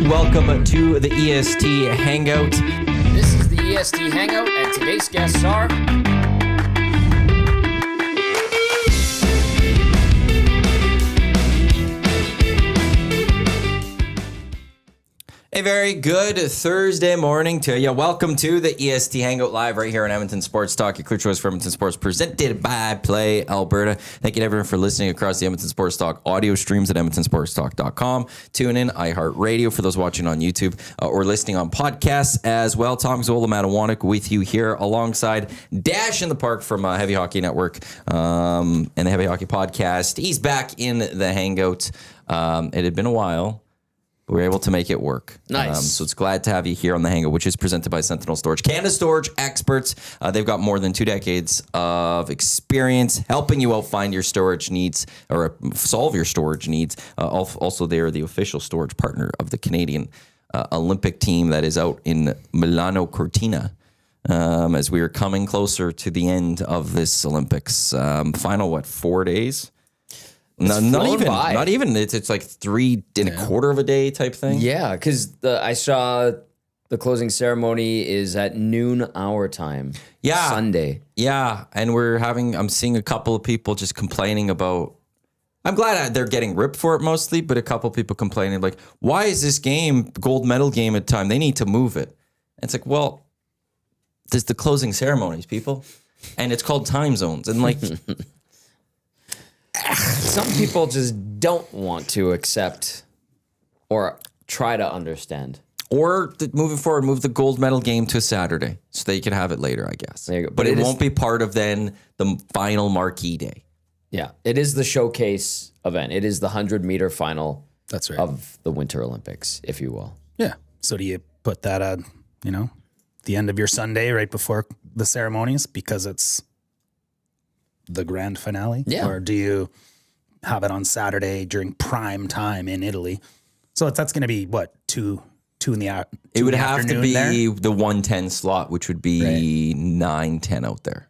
Welcome to the EST Hangout. This is the EST Hangout, and today's guests are... A very good Thursday morning to you. Welcome to the EST Hangout live right here on Edmonton Sports Talk, your clear choice for Edmonton Sports, presented by Play Alberta. Thank you to everyone for listening across the Edmonton Sports Talk audio streams at edmontonsportstalk.com. Tune in, iHeartRadio for those watching on YouTube or listening on podcasts as well. Tom Gazzola, Iwanyk with you here alongside Dash in the Park from Heavy Hockey Network and the Heavy Hockey Podcast. He's back in the Hangout. It had been a while. We were able to make it work. Nice. So it's glad to have you here on the Hangout, which is presented by Sentinel Storage. Canada Storage experts. They've got more than 2 decades of experience helping you out find your storage needs or solve your storage needs. Also, they are the official storage partner of the Canadian Olympic team that is out in Milano Cortina. As we are coming closer to the end of this Olympics. Final, 4 days? No, not even. It's like 3 and a quarter of a day type thing. Yeah, because I saw the closing ceremony is at noon our time. Yeah. Sunday. Yeah, and I'm seeing a couple of people just complaining about, I'm glad they're getting ripped for it mostly, but a couple of people complaining like, why is this game, gold medal game at time? They need to move it. And it's like, well, there's the closing ceremonies, people. And it's called time zones. And like... Some people just don't want to accept or try to understand. Or moving forward, move the gold medal game to Saturday so they can have it later, I guess. There you go. But it won't be part of then the final marquee day. Yeah, it is the showcase event. It is the 100-meter final. That's right. Of the Winter Olympics, if you will. Yeah. So do you put that at, the end of your Sunday right before the ceremonies because it's the grand finale? Yeah. Or do you have it on Saturday during prime time in Italy? So that's going to be what, 2 in the afternoon? It would have to be there? the 1:10 slot, which would be 9:10 out there.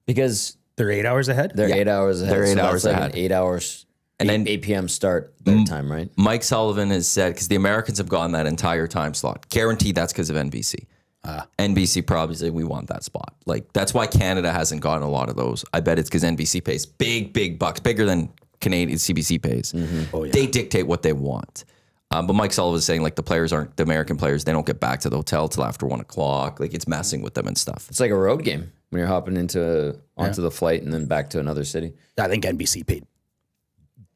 Because they're 8 hours ahead? they're 8 hours ahead. They're 8 so hours that's like ahead. An 8 hours, and then 8 p.m. start their time, right? Mike Sullivan has said, because the Americans have gotten that entire time slot, guaranteed that's because of NBC. NBC probably said, we want that spot. Like, that's why Canada hasn't gotten a lot of those. I bet it's because NBC pays big bucks, bigger than Canadian CBC pays. Mm-hmm. Oh, yeah. They dictate what they want. But Mike Sullivan is saying, like, the American players, they don't get back to the hotel till after 1 o'clock. Like, it's messing with them and stuff. It's like a road game when you're hopping onto the flight and then back to another city. I think NBC paid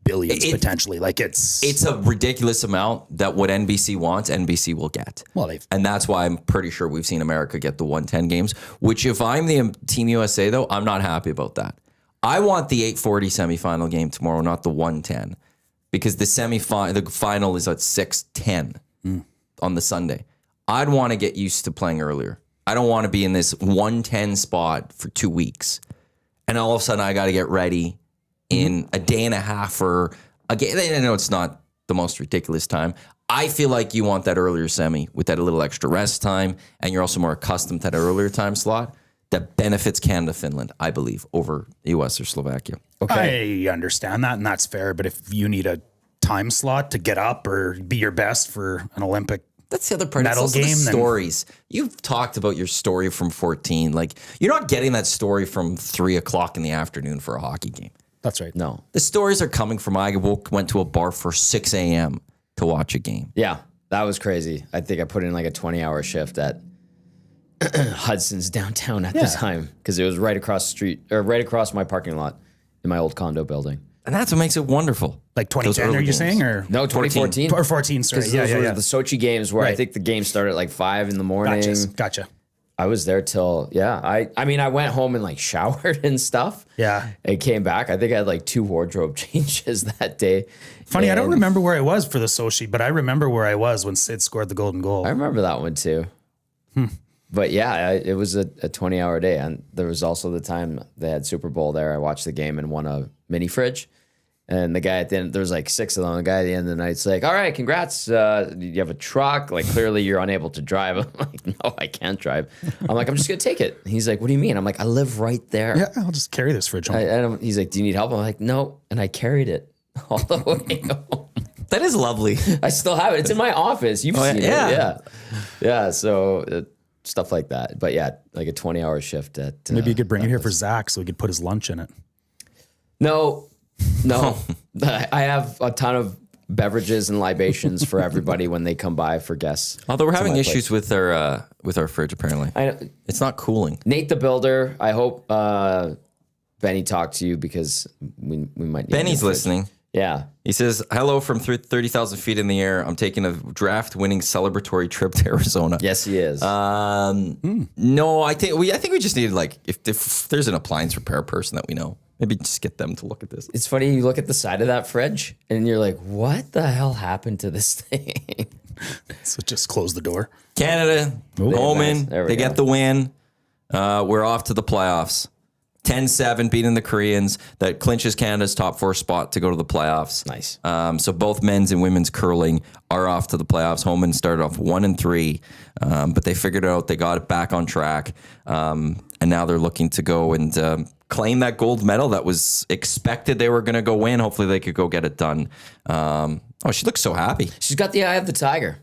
billions potentially. Like it's a ridiculous amount that what NBC wants, NBC will get. Well, and that's why I'm pretty sure we've seen America get the 1:10 games, which if I'm the Team USA, though, I'm not happy about that. I want the 8:40 semifinal game tomorrow, not the 1:10, because the final is at 6:10 on the Sunday. I'd want to get used to playing earlier. I don't want to be in this 1:10 spot for 2 weeks. And all of a sudden I got to get ready in a day and a half for a game. I know it's not the most ridiculous time. I feel like you want that earlier semi with that a little extra rest time, and you're also more accustomed to that earlier time slot that benefits Canada, Finland, I believe, over US or Slovakia. I understand that, and that's fair. But if you need a time slot to get up or be your best for an Olympic That's the other part. medal It's also game, the stories. You've talked about your story from 14. Like, you're not getting that story from 3 o'clock in the afternoon for a hockey game. That's right. No. The stories are coming from I went to a bar for 6 a.m. to watch a game. Yeah, that was crazy. I think I put in like a 20-hour shift at Hudson's downtown at the time because it was right across the street or right across my parking lot in my old condo building. And that's what makes it wonderful. Like 2010, are you saying? Or No, 2014. Or 14, sorry. Those were Yeah. the Sochi games where I Right. think the game started at like 5 in the morning. Gotcha. I was there till, I mean, I went home and like showered and stuff. Yeah. And came back. I think I had like 2 wardrobe changes that day. Funny, I don't And remember where I was for the Sochi, but I remember where I was when Sid scored the golden goal. I remember that one too. But yeah, it was a 20-hour day. And there was also the time they had Super Bowl there. I watched the game and won a mini fridge. And the guy at the end, there was like 6 of them. The guy at the end of the night's like, all right, congrats. You have a truck. Like, clearly you're unable to drive. I'm like, no, I can't drive. I'm like, I'm just going to take it. He's like, what do you mean? I'm like, I live right there. Yeah, I'll just carry this fridge home. He's like, do you need help? I'm like, no. And I carried it all the way home. That is lovely. I still have it. It's in my office. You've seen yeah. it. Yeah. So stuff like that. But yeah, like a 20-hour shift at. Maybe you could bring it here for Zach so he could put his lunch in it. No. I have a ton of beverages and libations for everybody when they come by for guests. Although we're having issues with our fridge, apparently. It's not cooling. Nate the Builder, I hope Benny talked to you because we might need Benny's listening. Yeah. He says, hello from 30,000 feet in the air. I'm taking a draft-winning celebratory trip to Arizona. Yes, he is. No, I think we just need, like, if there's an appliance repair person that we know, maybe just get them to look at this. It's funny, you look at the side of that fridge and you're like, what the hell happened to this thing? So just close the door. Canada, home in. They get the win. We're off to the playoffs. 10-7 beating the Koreans. That clinches Canada's top 4 spot to go to the playoffs. Nice. So both men's and women's curling are off to the playoffs. Homan started off 1-3, but they figured it out. They got it back on track, and now they're looking to go and claim that gold medal that was expected they were going to go win. Hopefully they could go get it done. She looks so happy. She's got the eye of the tiger.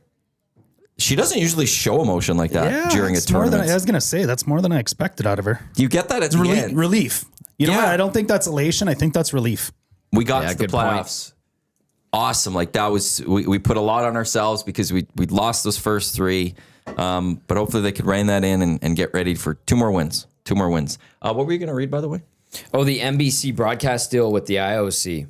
She doesn't usually show emotion like that during a tournament. I was going to say, that's more than I expected out of her. You get that at the end. Relief. You know what? I don't think that's elation. I think that's relief. We got to the playoffs. Point. Awesome. Like that was, we put a lot on ourselves because we lost those first 3. But hopefully they could rein that in and get ready for 2 more wins. 2 more wins. What were you going to read, by the way? Oh, the NBC broadcast deal with the IOC.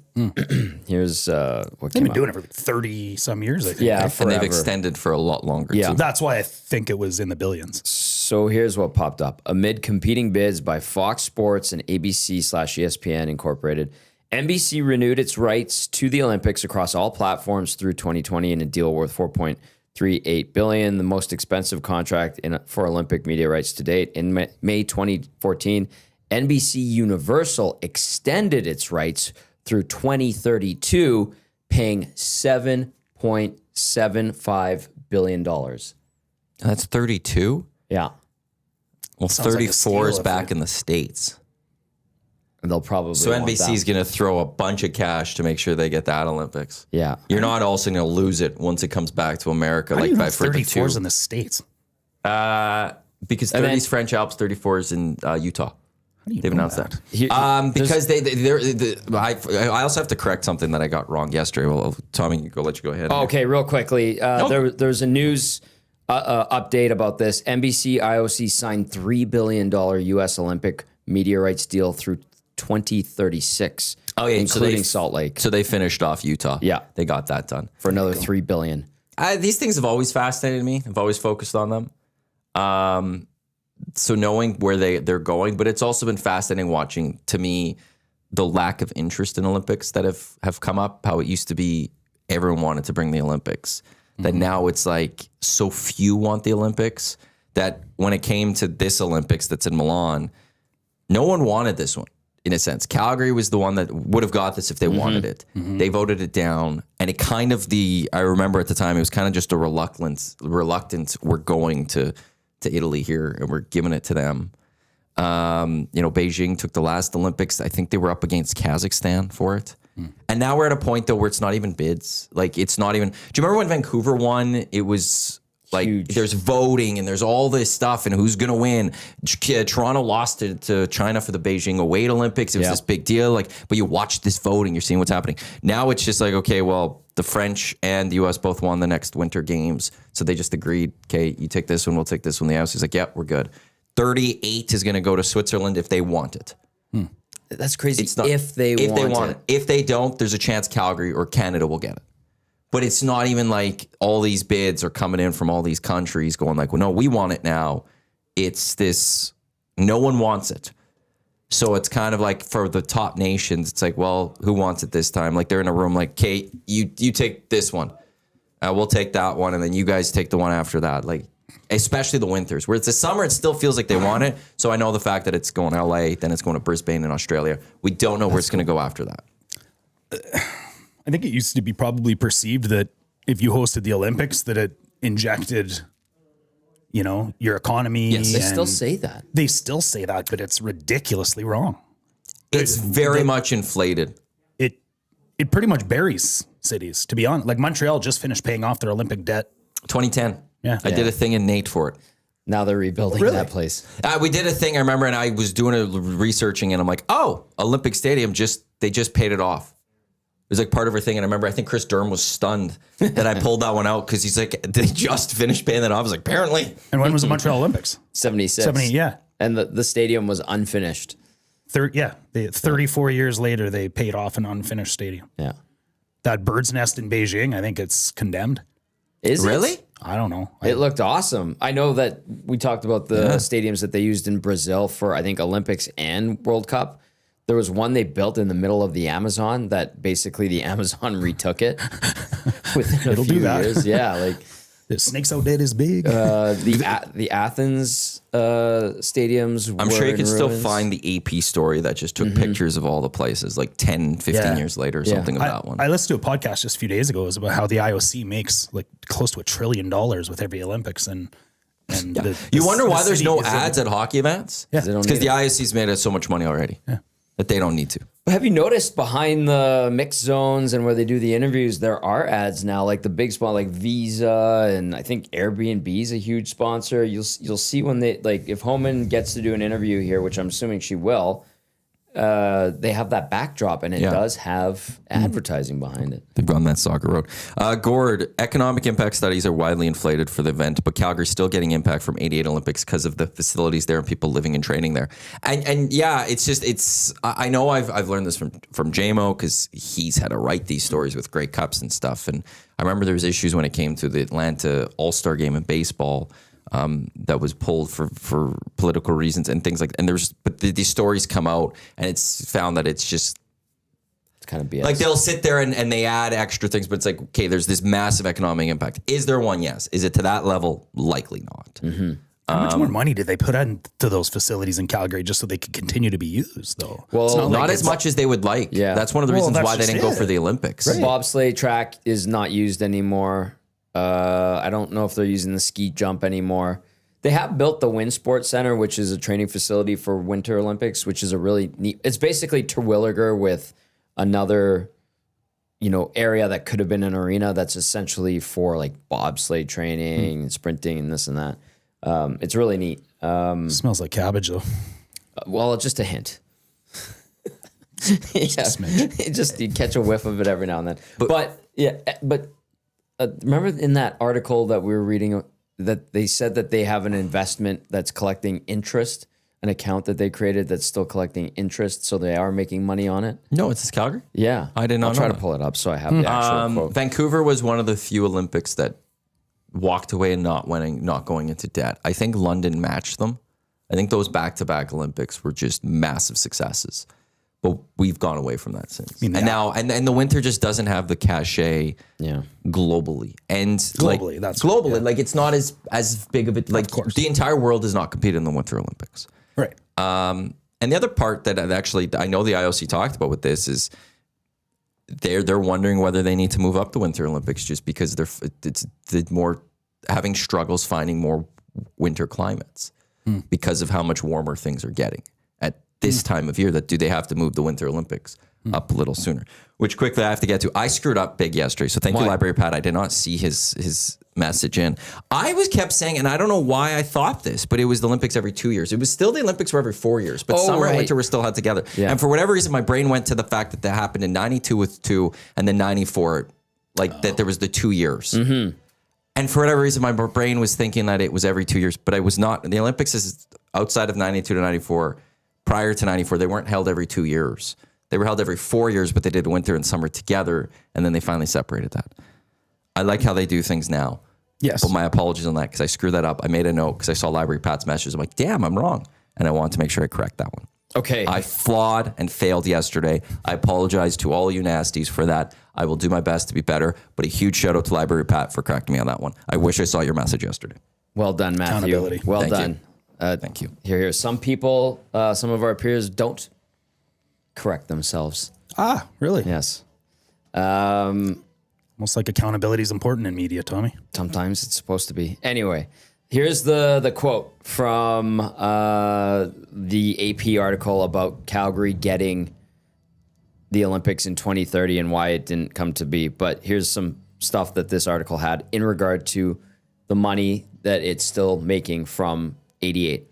Here's what they've been doing it for 30 some years, I think. Yeah, and they've extended for a lot longer. Yeah, too. That's why I think it was in the billions. So here's what popped up: amid competing bids by Fox Sports and ABC/ESPN Incorporated, NBC renewed its rights to the Olympics across all platforms through 2020 in a deal worth $4.38 billion, the most expensive contract for Olympic media rights to date. In May 2014. NBC Universal extended its rights through 2032, paying $7.75 billion. That's 32? Yeah. Well, 34 is back in the States. And they'll probably So NBC is going to throw a bunch of cash to make sure they get that Olympics. Yeah. You're not also going to lose it once it comes back to America. Like by 34's in the States? Because 30 is French Alps, 34 is in Utah. They've announced that. Because I also have to correct something that I got wrong yesterday. Well, Tommy, let you go ahead. Okay, real quickly. There's a news update about this. NBC IOC signed $3 billion U.S. Olympic media rights deal through 2036. Oh yeah, including Salt Lake. So they finished off Utah. Yeah, they got that done for another $3 billion. These things have always fascinated me. I've always focused on them. So knowing where they're going, but it's also been fascinating watching, to me, the lack of interest in Olympics that have come up. How it used to be everyone wanted to bring the Olympics. That now it's like so few want the Olympics that when it came to this Olympics that's in Milan, no one wanted this one, in a sense. Calgary was the one that would have got this if they wanted it. They voted it down. And it kind of I remember at the time, it was kind of just a reluctance. We're going to Italy here and we're giving it to them. Beijing took the last Olympics. I think they were up against Kazakhstan for it. And now we're at a point though where it's not even bids. Like it's not even, do you remember when Vancouver won? It was like, huge. There's voting and there's all this stuff and who's going to win. Toronto lost to China for the Beijing 08 Olympics. It was this big deal. But you watch this voting, you're seeing what's happening. Now it's just like, okay, well, the French and the U.S. both won the next Winter Games. So they just agreed, okay, you take this one, we'll take this one. The IOC is like, yep, we're good. 38 is going to go to Switzerland if they want it. That's crazy. If they want it. If they don't, there's a chance Calgary or Canada will get it. But it's not even like all these bids are coming in from all these countries going like, well, no, we want it now. It's this, no one wants it. So it's kind of like for the top nations, it's like, well, who wants it this time? Like they're in a room like, Kate, you take this one. We'll take that one. And then you guys take the one after that. Like, especially the winters. Where it's the summer, it still feels like they want it. So I know the fact that it's going to LA, then it's going to Brisbane in Australia. We don't know where it's going to go after that. I think it used to be probably perceived that if you hosted the Olympics, that it injected, your economy. Yes, they still say that. They still say that, but it's ridiculously wrong. It's very much inflated. It pretty much buries cities. To be honest, like Montreal just finished paying off their Olympic debt. 2010. Yeah. I did a thing in Nate for it. Now they're rebuilding that place. We did a thing, I remember, and I was doing researching, and I'm like, oh, Olympic Stadium, they just paid it off. It was like part of her thing, and I remember I think Chris Durham was stunned that I pulled that one out because he's like, they just finished paying that off. I was like, apparently. And when was the Montreal Olympics? 76. 70, yeah. And the stadium was unfinished. 34 years later, they paid off an unfinished stadium. Yeah. That bird's nest in Beijing, I think it's condemned. Is Really? it? I don't know. It looked awesome. I know that we talked about the stadiums that they used in Brazil for, I think, Olympics and World Cup. There was one they built in the middle of the Amazon that basically the Amazon retook it within a few years. Yeah, like the snakes out dead is big. the Athens stadiums. I'm sure you in can still ruins. find the AP story that just took pictures of all the places like 10, 15 years later or something of that one. I listened to a podcast just a few days ago. It was about how the IOC makes like close to $1 trillion with every Olympics. And You wonder why there's city no is ads at hockey events? Yeah. They don't Because need the it. IOC's made us so much money already that they don't need to. But have you noticed behind the mixed zones and where they do the interviews, there are ads now, like the big spot, like Visa, and I think Airbnb is a huge sponsor. You'll see when they, like, if Homan gets to do an interview here, which I'm assuming she will, they have that backdrop, and it does have advertising behind it. They've gone that soccer road. Gord, economic impact studies are widely inflated for the event, but Calgary's still getting impact from 88 Olympics because of the facilities there and people living and training there. And yeah, I know I've learned this from JMO because he's had to write these stories with Grey Cups and stuff. And I remember there was issues when it came to the Atlanta All-Star game in baseball. That was pulled for political reasons and things like that. But these stories come out and it's found that it's just It's kind of BS. like they'll sit there and they add extra things, but it's like, okay, there's this massive economic impact. Is there one? Yes. Is it to that level? Likely not. How much more money did they put into those facilities in Calgary just so they could continue to be used, though? Well, It's Not like as much as they would like. Yeah. That's one of the reasons that's why they just didn't go it. for the Olympics. The bobsleigh track is not used anymore. I don't know if they're using the ski jump anymore. They have built the Wind Sports Center, which is a training facility for Winter Olympics, which is a really neat. It's basically Terwilliger with another, area that could have been an arena that's essentially for like bobsleigh training and sprinting and this and that. It's really neat. smells like cabbage, though. Well, just a hint. Just you catch a whiff of it every now and then. But remember in that article that we were reading that they said that they have an investment that's collecting interest, an account that they created that's still collecting interest, so they are making money on it. No, it's Calgary. Yeah, I did not I'll try know to that. pull it up so I have the actual quote. Vancouver was one of the few Olympics that walked away and not going into debt. I think London matched them. I think those back-to-back Olympics were just massive successes. But we've gone away from that since. And now the winter just doesn't have the cachet globally. And Globally, that's globally. Like it's not as big of it. Like the entire world does not compete in the Winter Olympics. Right. And the other part that I know the IOC talked about with this is they're wondering whether they need to move up the Winter Olympics just because it's more having struggles finding more winter climates because of how much warmer things are getting at this time of year. That do they have to move the Winter Olympics up a little sooner? Which quickly I have to get to. I screwed up big yesterday, so thank you, Library Pat. I did not see his message in. I kept saying, and I don't know why I thought this, but it was the Olympics every 2 years. It was still the Olympics were every 4 years, but summer and winter were still held together. Yeah. And for whatever reason, my brain went to the fact that happened in 92 with 2 and then 94, that there was the 2 years. Mm-hmm. And for whatever reason, my brain was thinking that it was every 2 years, but it was not. The Olympics is outside of 92 to 94. Prior to 94, they weren't held every 2 years. They were held every 4 years, but they did winter and summer together, and then they finally separated that. I like how they do things now. Yes. But my apologies on that because I screwed that up. I made a note because I saw Library Pat's message. I'm like, damn, I'm wrong. And I wanted to make sure I correct that one. Okay. I flawed and failed yesterday. I apologize to all you nasties for that. I will do my best to be better, but a huge shout out to Library Pat for correcting me on that one. I wish I saw your message yesterday. Well done, Matthew. Accountability. Well Thank done. Thank you. Here. Some people, some of our peers don't correct themselves. Ah, really? Yes. Almost like accountability is important in media, Tommy. Sometimes it's supposed to be. Anyway, here's the quote from the AP article about Calgary getting the Olympics in 2030 and why it didn't come to be. But here's some stuff that this article had in regard to the money that it's still making from 88.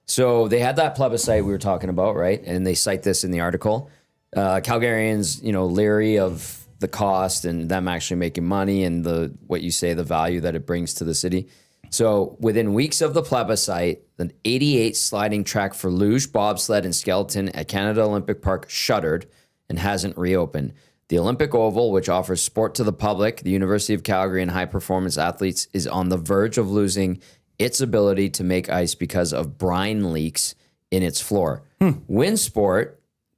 So they had that plebiscite we were talking about, right? And they cite this in the article. Calgarians, leery of the cost and them actually making money and the value that it brings to the city. So within weeks of the plebiscite, the 88 sliding track for luge, bobsled, and skeleton at Canada Olympic Park shuttered and hasn't reopened. The Olympic Oval, which offers sport to the public, the University of Calgary, and high-performance athletes, is on the verge of losing its ability to make ice because of brine leaks in its floor. Winsport,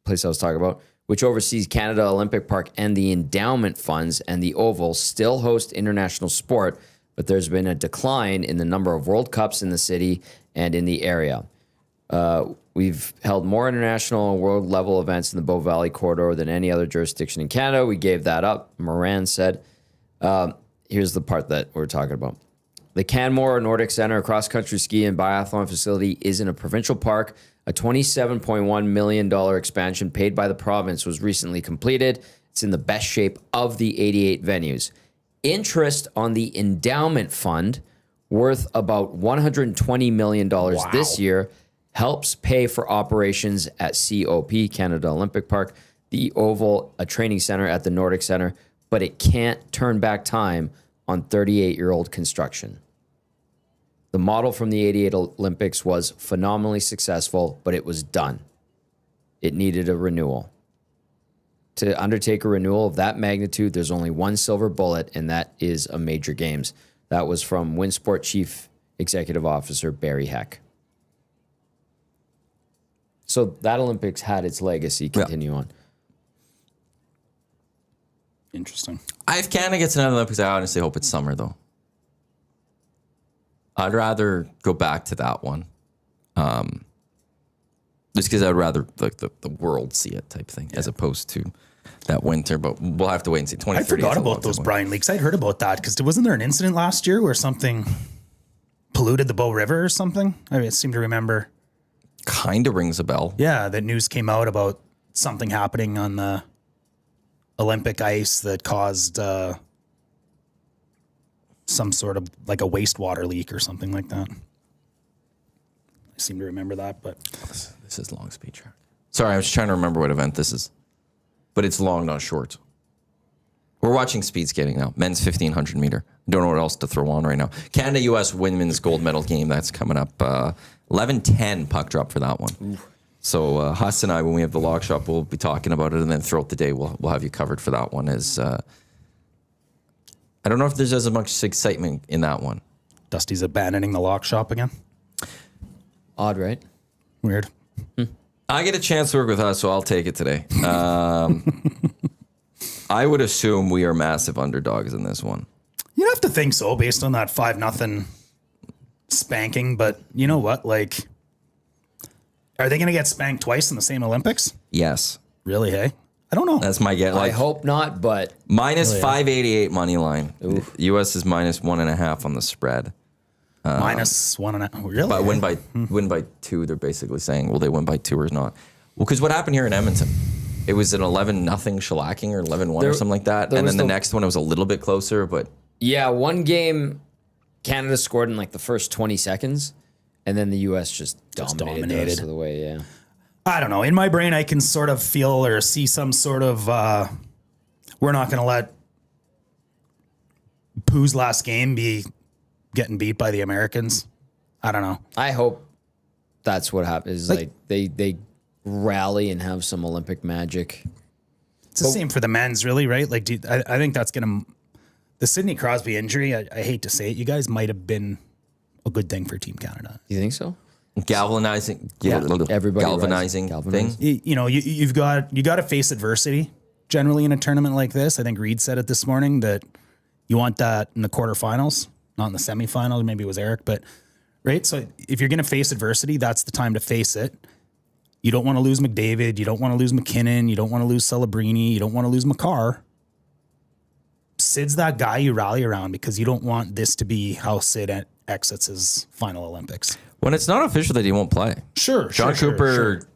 place I was talking about, which oversees Canada Olympic Park and the endowment funds and the Oval, still host international sport, but there's been a decline in the number of World Cups in the city and in the area. We've held more international and world level events in the Bow Valley corridor than any other jurisdiction in Canada. We gave that up, Moran said. Here's the part that we're talking about. The Canmore Nordic Center, a cross-country ski and biathlon facility, is in a provincial park. A $27.1 million expansion paid by the province was recently completed. It's in the best shape of the 88 venues. Interest on the endowment fund, worth about $120 million this year, helps pay for operations at COP, Canada Olympic Park, the Oval, a training center at the Nordic Center, but it can't turn back time on 38-year-old construction. The model from the 88 Olympics was phenomenally successful, but it was done. It needed a renewal. To undertake a renewal of that magnitude, there's only one silver bullet, and that is a Major Games. That was from Winsport Chief Executive Officer Barry Heck. So that Olympics had its legacy continue on. Interesting. If Canada gets another Olympics, I honestly hope it's summer, though. I'd rather go back to that one. Just because I'd rather like the world see it type thing as opposed to that winter. But we'll have to wait and see. 2030. I forgot about those brine leaks. I'd heard about that because wasn't there an incident last year where something polluted the Bow River or something? I seem to remember. Kind of rings a bell. Yeah, that news came out about something happening on the Olympic ice that caused some sort of like a wastewater leak or something like that. I seem to remember that, but this is long speed track. Sorry, I was trying to remember what event this is, but it's long, not short. We're watching speed skating now. Men's 1500 meter. Don't know what else to throw on right now. Canada-US women's gold medal game. That's coming up. 11:10 puck drop for that one. Ooh. So Huss and I, when we have the log shop, we'll be talking about it, and then throughout the day, we'll have you covered for that one. I don't know if there's as much excitement in that one. Dusty's abandoning the lock shop again. Odd, right? Weird. I get a chance to work with us, so I'll take it today. I would assume we are massive underdogs in this one. You'd have to think so based on that 5-0 spanking, but you know what? Like, are they going to get spanked twice in the same Olympics? Yes. Really, hey? I don't know. That's my guess. I hope not, but... Minus 588 money line. Oof. US is minus 1.5 on the spread. Minus 1.5. Really? But win by 2, they're basically saying, will they win by 2 or not? Well, because what happened here in Edmonton? It was an 11-0 shellacking or 11-1 or something like that. And then the next one, it was a little bit closer, but... Yeah, one game, Canada scored in like the first 20 seconds, and then the U.S. just dominated the rest of the way, yeah. I don't know. In my brain, I can sort of feel or see some sort of, we're not going to let Pooh's last game be getting beat by the Americans. I don't know. I hope that's what happens. Like they rally and have some Olympic magic. It's the same for the men's, really, right? Like, I think that's going to... The Sidney Crosby injury, I hate to say it, you guys might have been a good thing for Team Canada. You think so? Galvanizing, everybody galvanizing thing. You've got to face adversity generally in a tournament like this. I think Reed said it this morning that you want that in the quarterfinals, not in the semifinals. Maybe it was Eric, but right. So if you're going to face adversity, that's the time to face it. You don't want to lose McDavid. You don't want to lose McKinnon. You don't want to lose Celebrini. You don't want to lose Makar. Sid's that guy you rally around because you don't want this to be how Sid exits his final Olympics. When it's not official that he won't play. Sure. John Cooper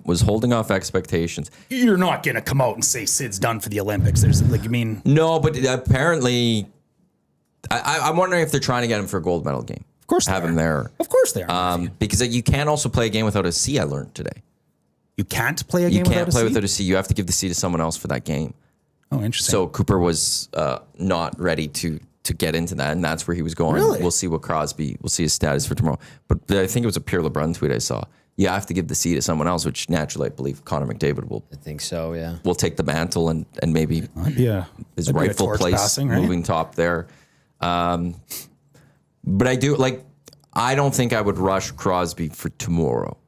was holding off expectations. You're not going to come out and say Sid's done for the Olympics. There's like, you mean? No, but apparently, I'm wondering if they're trying to get him for a gold medal game. Of course have they him there. Of course they are. Because you can't also play a game without a C, I learned today. You can't play a game You can't play without without a C. You have to give the C to someone else for that game. Oh, interesting. So Cooper was not ready to get into that, and that's where he was going. Really? We'll see what Crosby, we'll see his status for tomorrow. But I think it was a Pierre LeBrun tweet I saw. You have to give the C to someone else, which naturally I believe Connor McDavid I think so, yeah. will take the mantle and maybe his rightful place passing, right? moving top there. But I do I don't think I would rush Crosby for tomorrow.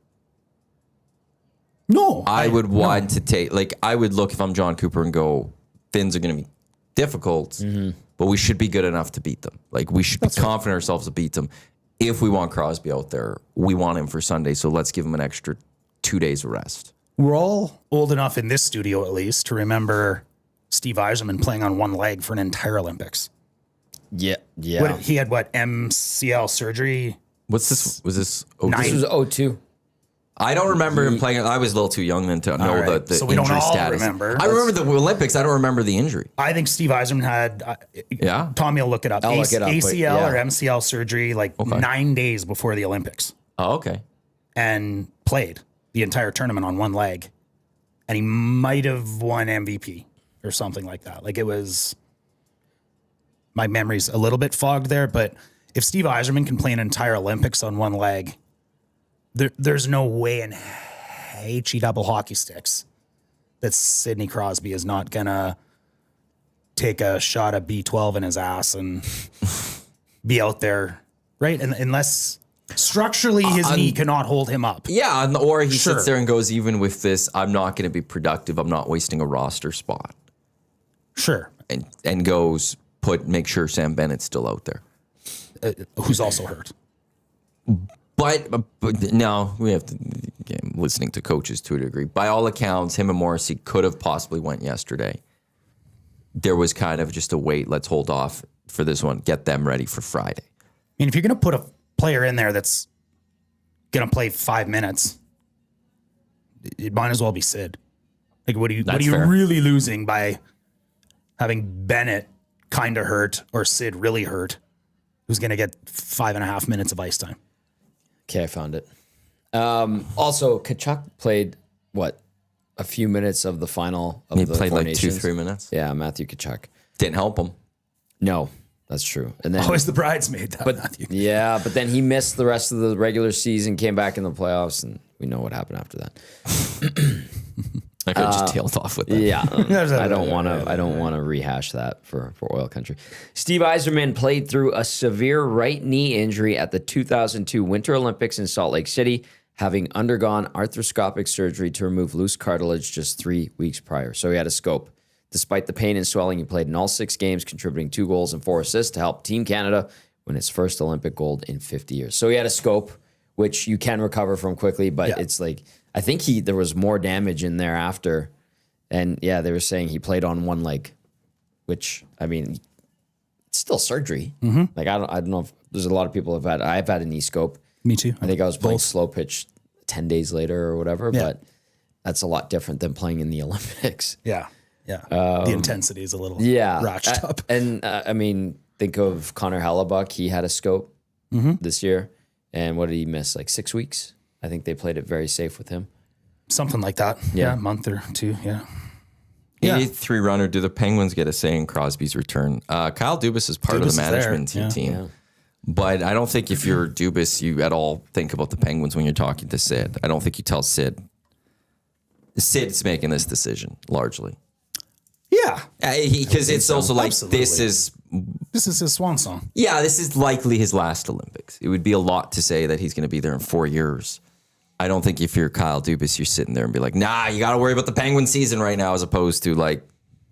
No. I would want to take, I would look if I'm John Cooper and go, Finns are going to be difficult, but we should be good enough to beat them. We should be confident ourselves to beat them. If we want Crosby out there, we want him for Sunday, so let's give him an extra 2 days of rest. We're all old enough in this studio, at least, to remember Steve Yzerman playing on one leg for an entire Olympics. Yeah, yeah. He had MCL surgery? What's this? Was this? This was 02. I don't remember him playing. I was a little too young then to know right. the So we don't injury all status. remember. I remember the Olympics. I don't remember the injury. I think Steve Yzerman had, Yeah? Tommy will look it up, I'll look it up, but ACL yeah. or MCL surgery 9 days before the Olympics, Oh, okay. and played the entire tournament on one leg. And he might have won MVP or something like that. It was, my memory's a little bit fogged there, but if Steve Yzerman can play an entire Olympics on one leg, there's no way in HE double hockey sticks that Sidney Crosby is not gonna take a shot of B12 in his ass and be out there, right? And unless structurally his knee cannot hold him up. Yeah, or he Sure. sits there and goes, even with this, I'm not going to be productive. I'm not wasting a roster spot. Sure. And goes, make sure Sam Bennett's still out there. Who's also hurt. But no, we have to, again, listening to coaches to a degree. By all accounts, him and Morrissey could have possibly went yesterday. There was kind of just a wait. Let's hold off for this one. Get them ready for Friday. I mean, if you're going to put a player in there that's going to play 5 minutes, it might as well be Sid. What are you fair. really losing by having Bennett kind of hurt or Sid really hurt, who's going to get 5.5 minutes of ice time? Okay, I found it. Also, Tkachuk played, a few minutes of the final of He the played Four 2-3 minutes. Yeah, Matthew Tkachuk. Didn't help him. No, that's true. And then Always the bridesmaid, Matthew. yeah, but then he missed the rest of the regular season, came back in the playoffs, and we know what happened after that. I could have just tailed off with that. Yeah, I don't want to rehash that for Oil Country. Steve Yzerman played through a severe right knee injury at the 2002 Winter Olympics in Salt Lake City, having undergone arthroscopic surgery to remove loose cartilage just 3 weeks prior. So he had a scope. Despite the pain and swelling, he played in all 6 games, contributing 2 goals and 4 assists to help Team Canada win its first Olympic gold in 50 years. So he had a scope, which you can recover from quickly, but it's I think there was more damage in there after. And yeah, they were saying he played on one leg, which, I mean, it's still surgery. Mm-hmm. I don't know if there's a lot of people I've had a knee scope. Me too. I think I was playing slow pitch 10 days later or whatever, but that's a lot different than playing in the Olympics. Yeah. Yeah. The intensity is a little ratcheted up. And I mean, think of Connor Hellebuck. He had a scope this year. And what did he miss? 6 weeks? I think they played it very safe with him. Something like that. Yeah. A month or 2. Yeah. 83 runner. Do the Penguins get a say in Crosby's return? Kyle Dubas is part of the management team. Yeah. But I don't think if you're Dubas, you at all think about the Penguins when you're talking to Sid. I don't think you tell Sid. Sid's making this decision largely. Yeah. Because it's also Absolutely. this is his swan song. Yeah, this is likely his last Olympics. It would be a lot to say that he's going to be there in 4 years. I don't think if you're Kyle Dubas, you're sitting there and be like, nah, you got to worry about the Penguin season right now, as opposed to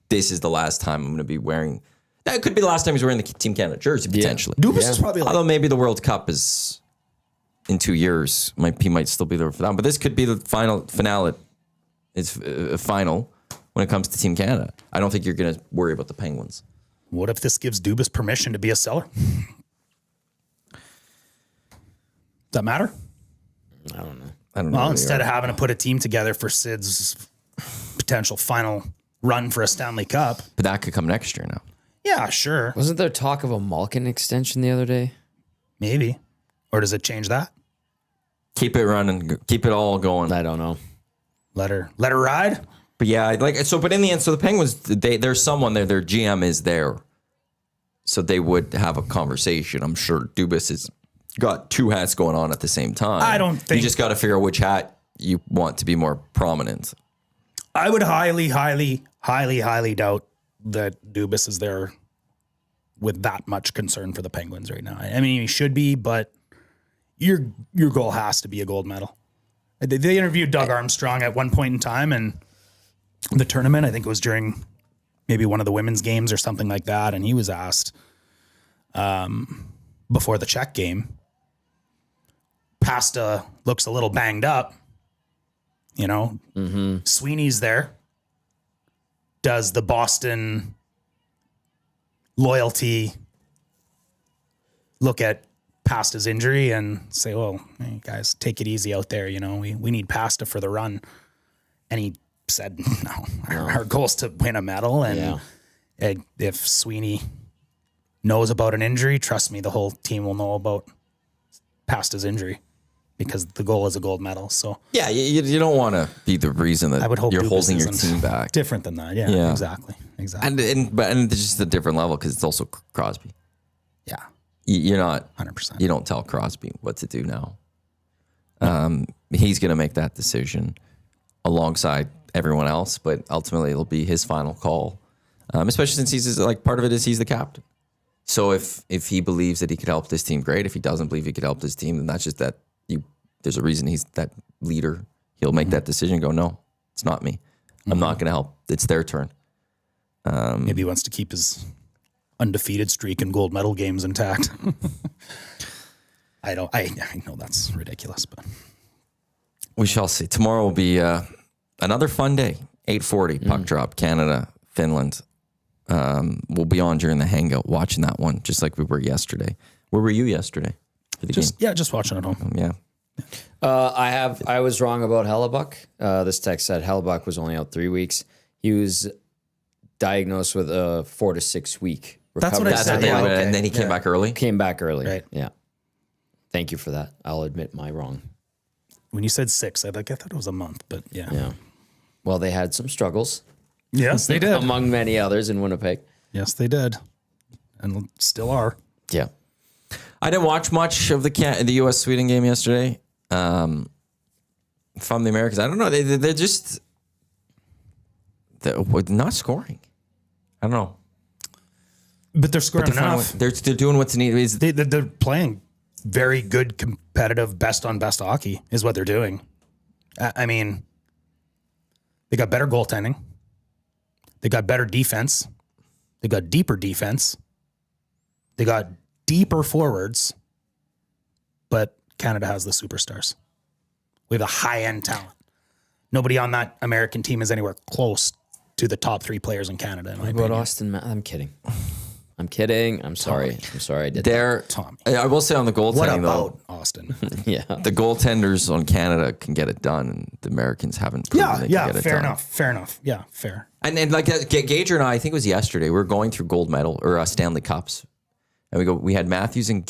this is the last time I'm going to be wearing. That could be the last time he's wearing the Team Canada jersey, potentially. Dubas is probably Although maybe the World Cup is in 2 years. He might still be there for that. But this could be the finale. It's final when it comes to Team Canada. I don't think you're going to worry about the Penguins. What if this gives Dubas permission to be a seller? Does that matter? I don't know. I don't know. Well, instead of having to put a team together for Sid's potential final run for a Stanley Cup. But that could come next year now. Yeah, sure. Wasn't there talk of a Malkin extension the other day? Maybe. Or does it change that? Keep it running. Keep it all going. I don't know. Let her ride? But yeah, but in the end, so the Penguins, there's someone there. Their GM is there, so they would have a conversation. I'm sure Dubas has got two hats going on at the same time. I don't think you just got to figure out which hat you want to be more prominent. I would highly doubt that Dubas is there with that much concern for the Penguins right now. I mean, he should be, but your goal has to be a gold medal. They interviewed Doug Armstrong at one point in time in the tournament. I think it was during maybe one of the women's games or something like that. And he was asked before the Czech game, Pasta looks a little banged up. You know, Sweeney's there. Does the Boston loyalty look at Pasta's injury and say, well, hey guys, take it easy out there. You know, we need Pasta for the run. And he said, no, our goal is to win a medal. And if Sweeney knows about an injury, trust me, the whole team will know about Pasta's injury because the goal is a gold medal. So yeah, you don't want to be the reason that I would hope you're Dubas holding your isn't team back. Different than that. Yeah. Exactly. And it's just a different level because it's also Crosby. Yeah. You're not 100%. You don't tell Crosby what to do now. He's going to make that decision alongside everyone else, but ultimately it'll be his final call. Especially since he's like part of it is he's the captain. So if he believes that he could help this team, great. If he doesn't believe he could help this team, then that's just that there's a reason he's that leader. He'll make that decision and go, no, it's not me. I'm not going to help. It's their turn. Maybe he wants to keep his undefeated streak in gold medal games intact. I know that's ridiculous, but we shall see. Tomorrow will be another fun day. 8:40 puck drop, Canada, Finland. We'll be on during the hangout watching that one, just like we were yesterday. Where were you yesterday for the game? Just watching at home. Yeah. I was wrong about Hellebuck. This text said Hellebuck was only out 3 weeks. He was diagnosed with a 4 to 6 week recovery. That's what I said. Okay. And then he came back early. Came back early. Right. Yeah. Thank you for that. I'll admit my wrong. When you said 6, I thought it was a month, but yeah. Yeah. Well, they had some struggles. Yes, they did. Among many others in Winnipeg. Yes, they did. And still are. Yeah. I didn't watch much of the U.S.-Sweden game yesterday. From the Americans, I don't know. They're just not scoring. I don't know. But they're scoring enough. They're doing what's needed. They're playing very good, competitive, best-on-best hockey is what they're doing. I mean, they got better goaltending. They got better defense. They got deeper defense. They got deeper forwards. But Canada has the superstars. We have a high-end talent. Nobody on that American team is anywhere close to the top 3 players in Canada. In my What about opinion. Austin? I'm kidding. I'm kidding. I'm sorry. I'm sorry I did Tommy. I will say on the goaltending, What about though, Austin? that. Yeah. the goaltenders on Canada can get it done, and the Americans haven't proven they can get it done. Fair enough. Yeah, fair. And like Gager and I think it was yesterday, we were going through gold medal or Stanley Cups, and we had Matthews and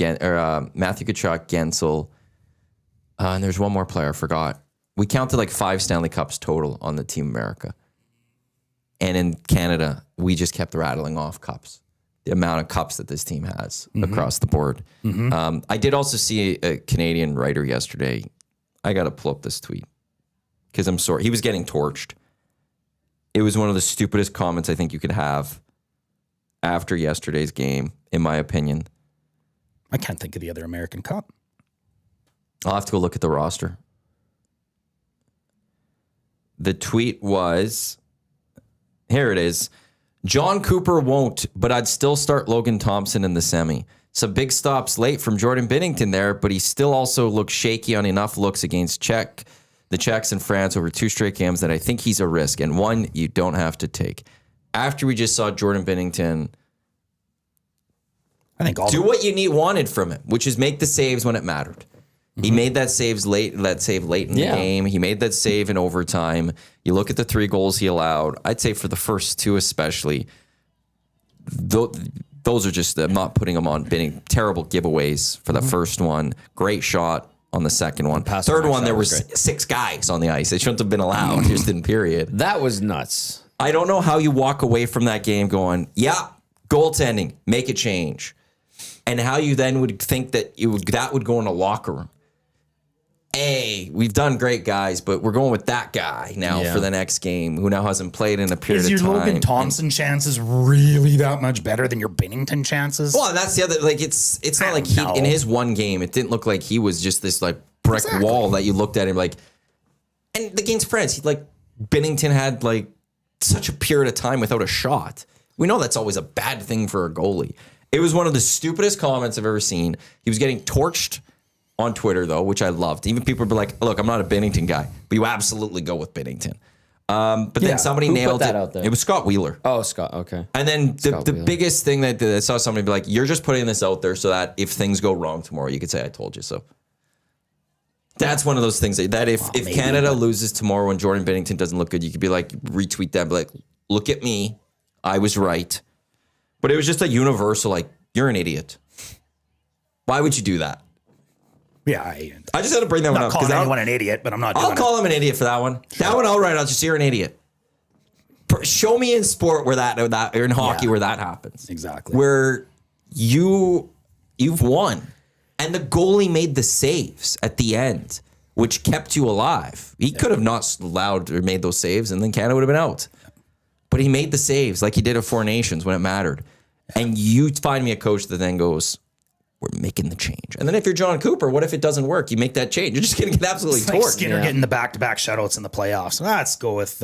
Matthew Tkachuk, Gensel, and there's one more player I forgot. We counted like 5 Stanley Cups total on the Team America, and in Canada we just kept rattling off cups. The amount of cups that this team has across the board. I did also see a Canadian writer yesterday. I got to pull up this tweet because I'm sorry. He was getting torched. It was one of the stupidest comments I think you could have after yesterday's game, in my opinion. I can't think of the other American Cup. I'll have to go look at the roster. The tweet was, here it is. John Cooper won't, but I'd still start Logan Thompson in the semi. Some big stops late from Jordan Binnington there, but he still also looks shaky on enough looks against the Czechs and France over 2 straight games that I think he's a risk, and one you don't have to take. After we just saw Jordan Binnington I think do what you wanted from him, which is make the saves when it mattered. He made that save late in the game. He made that save in overtime. You look at the 3 goals he allowed. I'd say for the first 2 especially, those are just, I'm not putting them on bidding. Terrible giveaways for the first one. Great shot on the second one. Third one, there was 6 guys on the ice. It shouldn't have been allowed, just in period. That was nuts. I don't know how you walk away from that game going, yeah, goaltending, make a change. And how you then would think that that would go in a locker room. Hey, we've done great, guys, but we're going with that guy now for the next game, who now hasn't played in a period of time. Is your Logan Thompson chances really that much better than your Binnington chances? Well, and that's the other. Like, it's not like he in his one game, it didn't look like he was just this like brick wall that you looked at him like. And against France, Binnington had like such a period of time without a shot. We know that's always a bad thing for a goalie. It was one of the stupidest comments I've ever seen. He was getting torched on Twitter, though, which I loved. Even people would be like, look, I'm not a Binnington guy, but you absolutely go with Binnington. But then somebody nailed put that it. out there? It was Scott Wheeler. Oh, Scott. Okay. And then the biggest thing that I saw somebody be like, you're just putting this out there so that if things go wrong tomorrow, you could say, I told you so. That's one of those things that if Canada loses tomorrow and Jordan Binnington doesn't look good, you could be like, retweet that, be like, look at me. I was right. But it was just a universal, like, you're an idiot. Why would you do that? Yeah, I just had to bring that one up. I'm not calling anyone an idiot, but I'm not doing I'll call him an idiot for that one. Sure. That one I'll write. I'll just say you're an idiot. Show me in sport where that or in hockey where that happens. Exactly. Where you've won. And the goalie made the saves at the end, which kept you alive. He could have not allowed or made those saves, and then Canada would have been out. But he made the saves like he did at 4 Nations when it mattered. And you find me a coach that then goes, we're making the change. And then if you're John Cooper, what if it doesn't work? You make that change. You're just going to get absolutely torched. Like Skinner getting the back-to-back shutouts in the playoffs. Let's go with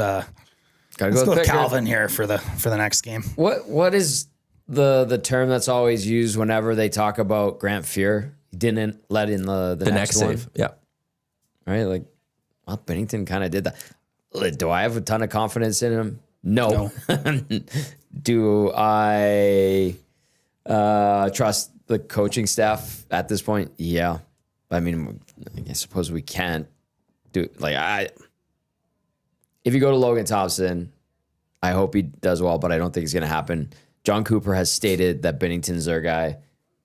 Calvin here for the next game. What is the term that's always used whenever they talk about Grant Fuhr? He didn't let in the next one. Save. Yeah. Right? Like, well, Binnington kind of did that. Do I have a ton of confidence in him? No. Do I trust the coaching staff at this point? Yeah. I mean, I suppose we can't do if you go to Logan Thompson, I hope he does well, but I don't think it's going to happen. John Cooper has stated that Binnington's their guy.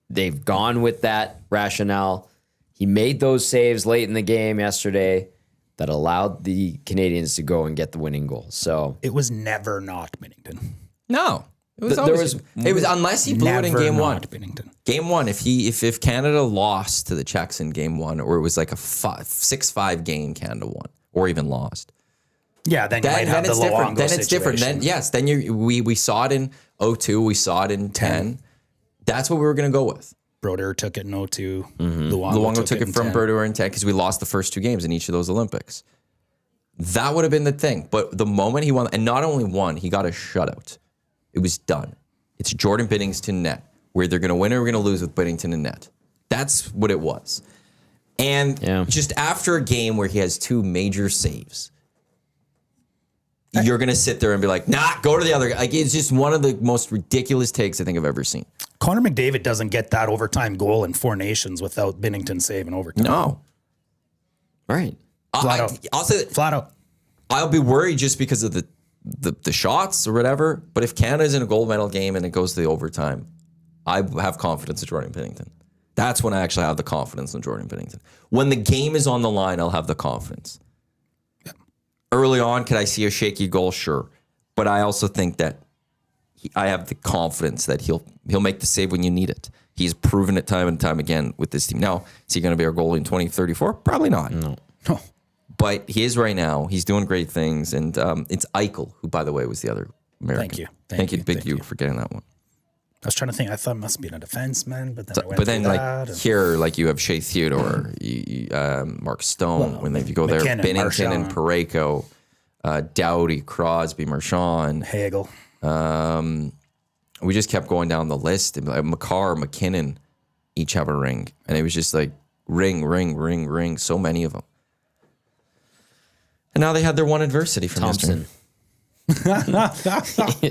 They've gone with that rationale. He made those saves late in the game yesterday that allowed the Canadians to go and get the winning goal. So it was never not Binnington. No. It was unless he blew it in game 1. Binnington. Game 1, if Canada lost to the Czechs in game 1, or it was like a 6-5 game Canada won, or even lost. Yeah, then you might have the Luongo Then it's different. Then we saw it in 02, we saw it in 10. That's what we were going to go with. Brodeur took it in 02. Luongo took it from Brodeur in 10 because we lost the first 2 games in each of those Olympics. That would have been the thing. But the moment he won, and not only won, he got a shutout. It was done. It's Jordan Binnington net. We're either going to win or we're going to lose with Binnington in net. That's what it was. And just after a game where he has 2 major saves, you're going to sit there and be like, nah, go to the other guy. Like, it's just one of the most ridiculous takes I think I've ever seen. Connor McDavid doesn't get that overtime goal in 4 Nations without Binnington saving overtime. No. Right. I'll say flat out. I'll be worried just because of the shots or whatever. But if Canada's in a gold medal game and it goes to the overtime, I have confidence in Jordan Binnington. That's when I actually have the confidence in Jordan Binnington. When the game is on the line, I'll have the confidence. Early on, could I see a shaky goal? Sure. But I also think that I have the confidence that he'll make the save when you need it. He's proven it time and time again with this team. Now, is he going to be our goalie in 2034? Probably not. No. But he is right now. He's doing great things. And it's Eichel, who, by the way, was the other American. Thank you. Thank you for getting that one. I was trying to think. I thought it must be a defenseman, but then here, like you have Shea Theodore, Mark Stone. If you go there, Binnington Marchand. And Parayko, Doughty, Crosby, Marchand, Hagel. We just kept going down the list. And Makar, McKinnon, each have a ring, and it was just like ring. So many of them. And now they had their one adversity from Thompson. yesterday.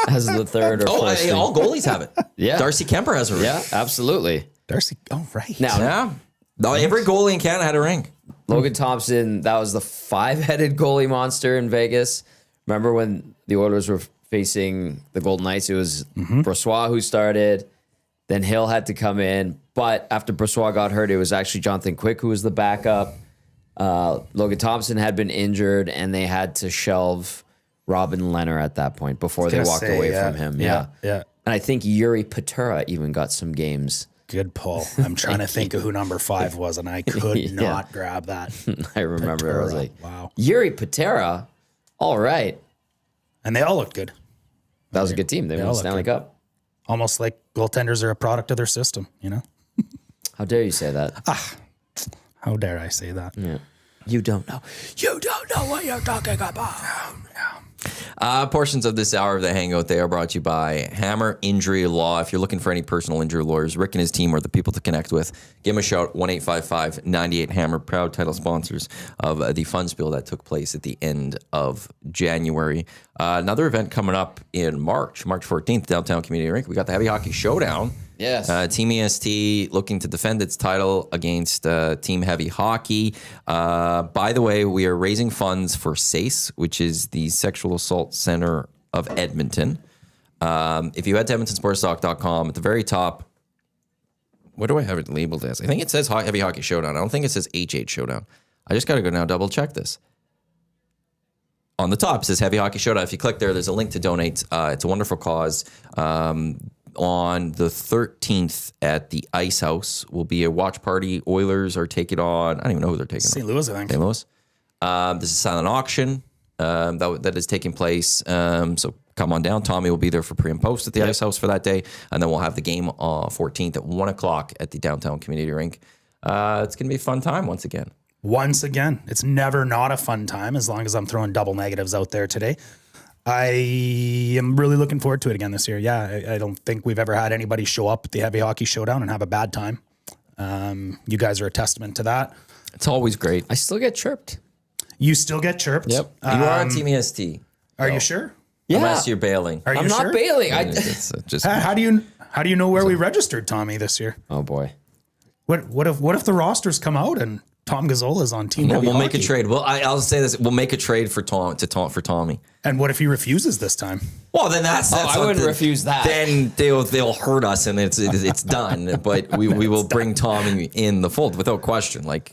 As the third or fourth. All goalies have it. Yeah. Darcy Kemper has a ring. Yeah, absolutely. Darcy. Oh, right. Now, No, every goalie in Canada had a ring. Logan Thompson, that was the 5-headed goalie monster in Vegas. Remember when the Oilers were facing the Golden Knights? It was Brossoit who started. Then Hill had to come in. But after Brossoit got hurt, it was actually Jonathan Quick who was the backup. Logan Thompson had been injured, and they had to shelve Robin Lehner at that point before they walked away from him. Yeah. Yeah. And I think Yuri Patera even got some games. Good pull. I'm trying to think of who number 5 was, and I could not grab that. I remember. Patera. I was like, wow. Yuri Patera? All right. And they all looked good. That was a good team. They won the Stanley Cup. Almost like goaltenders are a product of their system, you know? How dare you say that? How dare I say that? Yeah. You don't know. You don't know what you're talking about. Portions of this hour of the Hangout, they are brought to you by Hammer Injury Law. If you're looking for any personal injury lawyers, Rick and his team are the people to connect with. Give them a shout, 1-855-98-HAMMER, proud title sponsors of the Fun Spiel that took place at the end of January. Another event coming up in March 14th, Downtown Community Rink. We got the Heavy Hockey Showdown. Yes. Team EST looking to defend its title against Team Heavy Hockey. By the way, we are raising funds for SACE, which is the Sexual Assault Center of Edmonton. If you head to edmontonsportstalk.com, at the very top, what do I have it labeled as? I think it says Heavy Hockey Showdown. I don't think it says HH Showdown. I just got to go now double check this. On the top, it says Heavy Hockey Showdown. If you click there, there's a link to donate. It's a wonderful cause. On the 13th at the Ice House will be a watch party. Oilers are taking on, I don't even know who they're taking on. St. Louis, I think. St. Louis. This is a silent auction that is taking place. So come on down. Tommy will be there for pre and post at the Ice House for that day. And then we'll have the game 14th at 1 o'clock at the Downtown Community Rink. It's going to be a fun time once again. Once again, it's never not a fun time as long as I'm throwing double negatives out there today. I am really looking forward to it again this year. Yeah, I don't think we've ever had anybody show up at the Heavy Hockey Showdown and have a bad time. You guys are a testament to that. It's always great. I still get chirped. You still get chirped. Yep. You are on Team EST. Are you sure? Yeah. Unless you're bailing. Are you I'm sure? not bailing. It's just How do you know where we registered Tommy this year? Oh boy. What if the rosters come out and Tom Gazzola is on Team Heavy we'll make a Hockey? trade. Well, I'll say this: we'll make a trade for Tommy. And what if he refuses this time? Well, then that's I wouldn't refuse that. Then they'll hurt us, and it's done. But we will bring Tommy in the fold without question. Like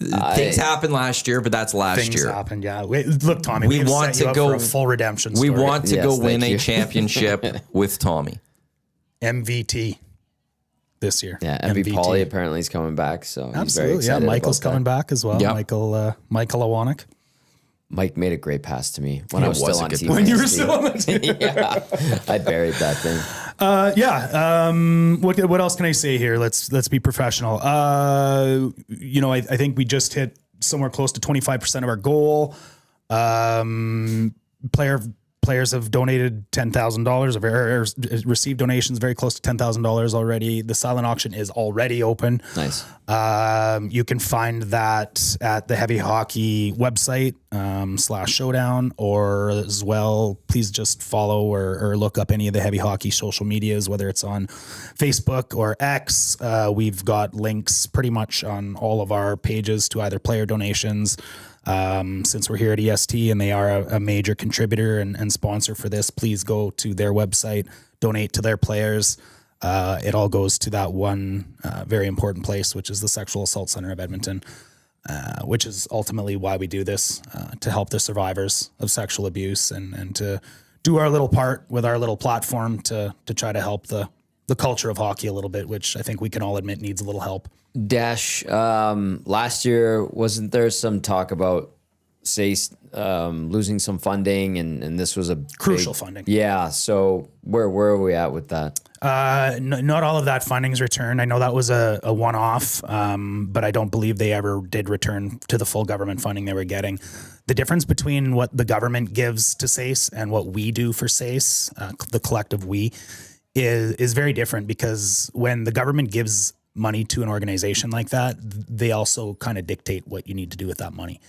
things happened last year, but that's last Things year. happened, yeah. Wait, look, Tommy, We we've want set you to up go for a full redemption We story. want to Yes, go win thank a you. championship with Tommy. MVT this year. Yeah, MV Pauly apparently is coming back, so he's very Absolutely. Yeah, excited. Michael's about coming that. back as well. Yeah. Michael Iwanyk. Mike made a great pass to me when I was was still a on good team. pass. When you were EST. still on the team. Yeah, I buried that thing. What else can I say here? Let's be professional. I think we just hit somewhere close to 25% of our goal. Players have donated $10,000 or received donations very close to $10,000 already. The silent auction is already open. Nice. You can find that at the Heavy Hockey website /showdown, or as well, please just follow or look up any of the Heavy Hockey social medias, whether it's on Facebook or X. We've got links pretty much on all of our pages to either player donations. Since we're here at EST and they are a major contributor and sponsor for this, please go to their website, donate to their players. It all goes to that one very important place, which is the Sexual Assault Center of Edmonton, which is ultimately why we do this, to help the survivors of sexual abuse and to do our little part with our little platform to try to help the culture of hockey a little bit, which I think we can all admit needs a little help. Dash, last year, wasn't there some talk about losing some funding and this was a Crucial funding. Yeah. So where are we at with that? Not all of that funding is returned. I know that was a one-off, but I don't believe they ever did return to the full government funding they were getting. The difference between what the government gives to SACE and what we do for SACE, the collective we, is very different, because when the government gives money to an organization like that, they also kind of dictate what you need to do with that money.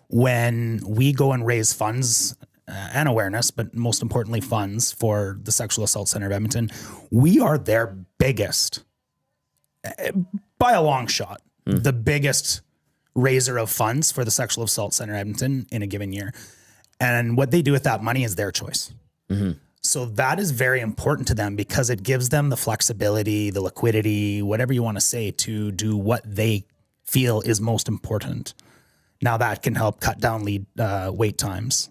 When we go and raise funds and awareness, but most importantly funds for the Sexual Assault Center of Edmonton, we are their biggest by a long shot. the biggest raiser of funds for the Sexual Assault Center Edmonton in a given year. And what they do with that money is their choice. So that is very important to them because it gives them the flexibility, the liquidity, whatever you want to say, to do what they feel is most important. Now that can help cut down wait times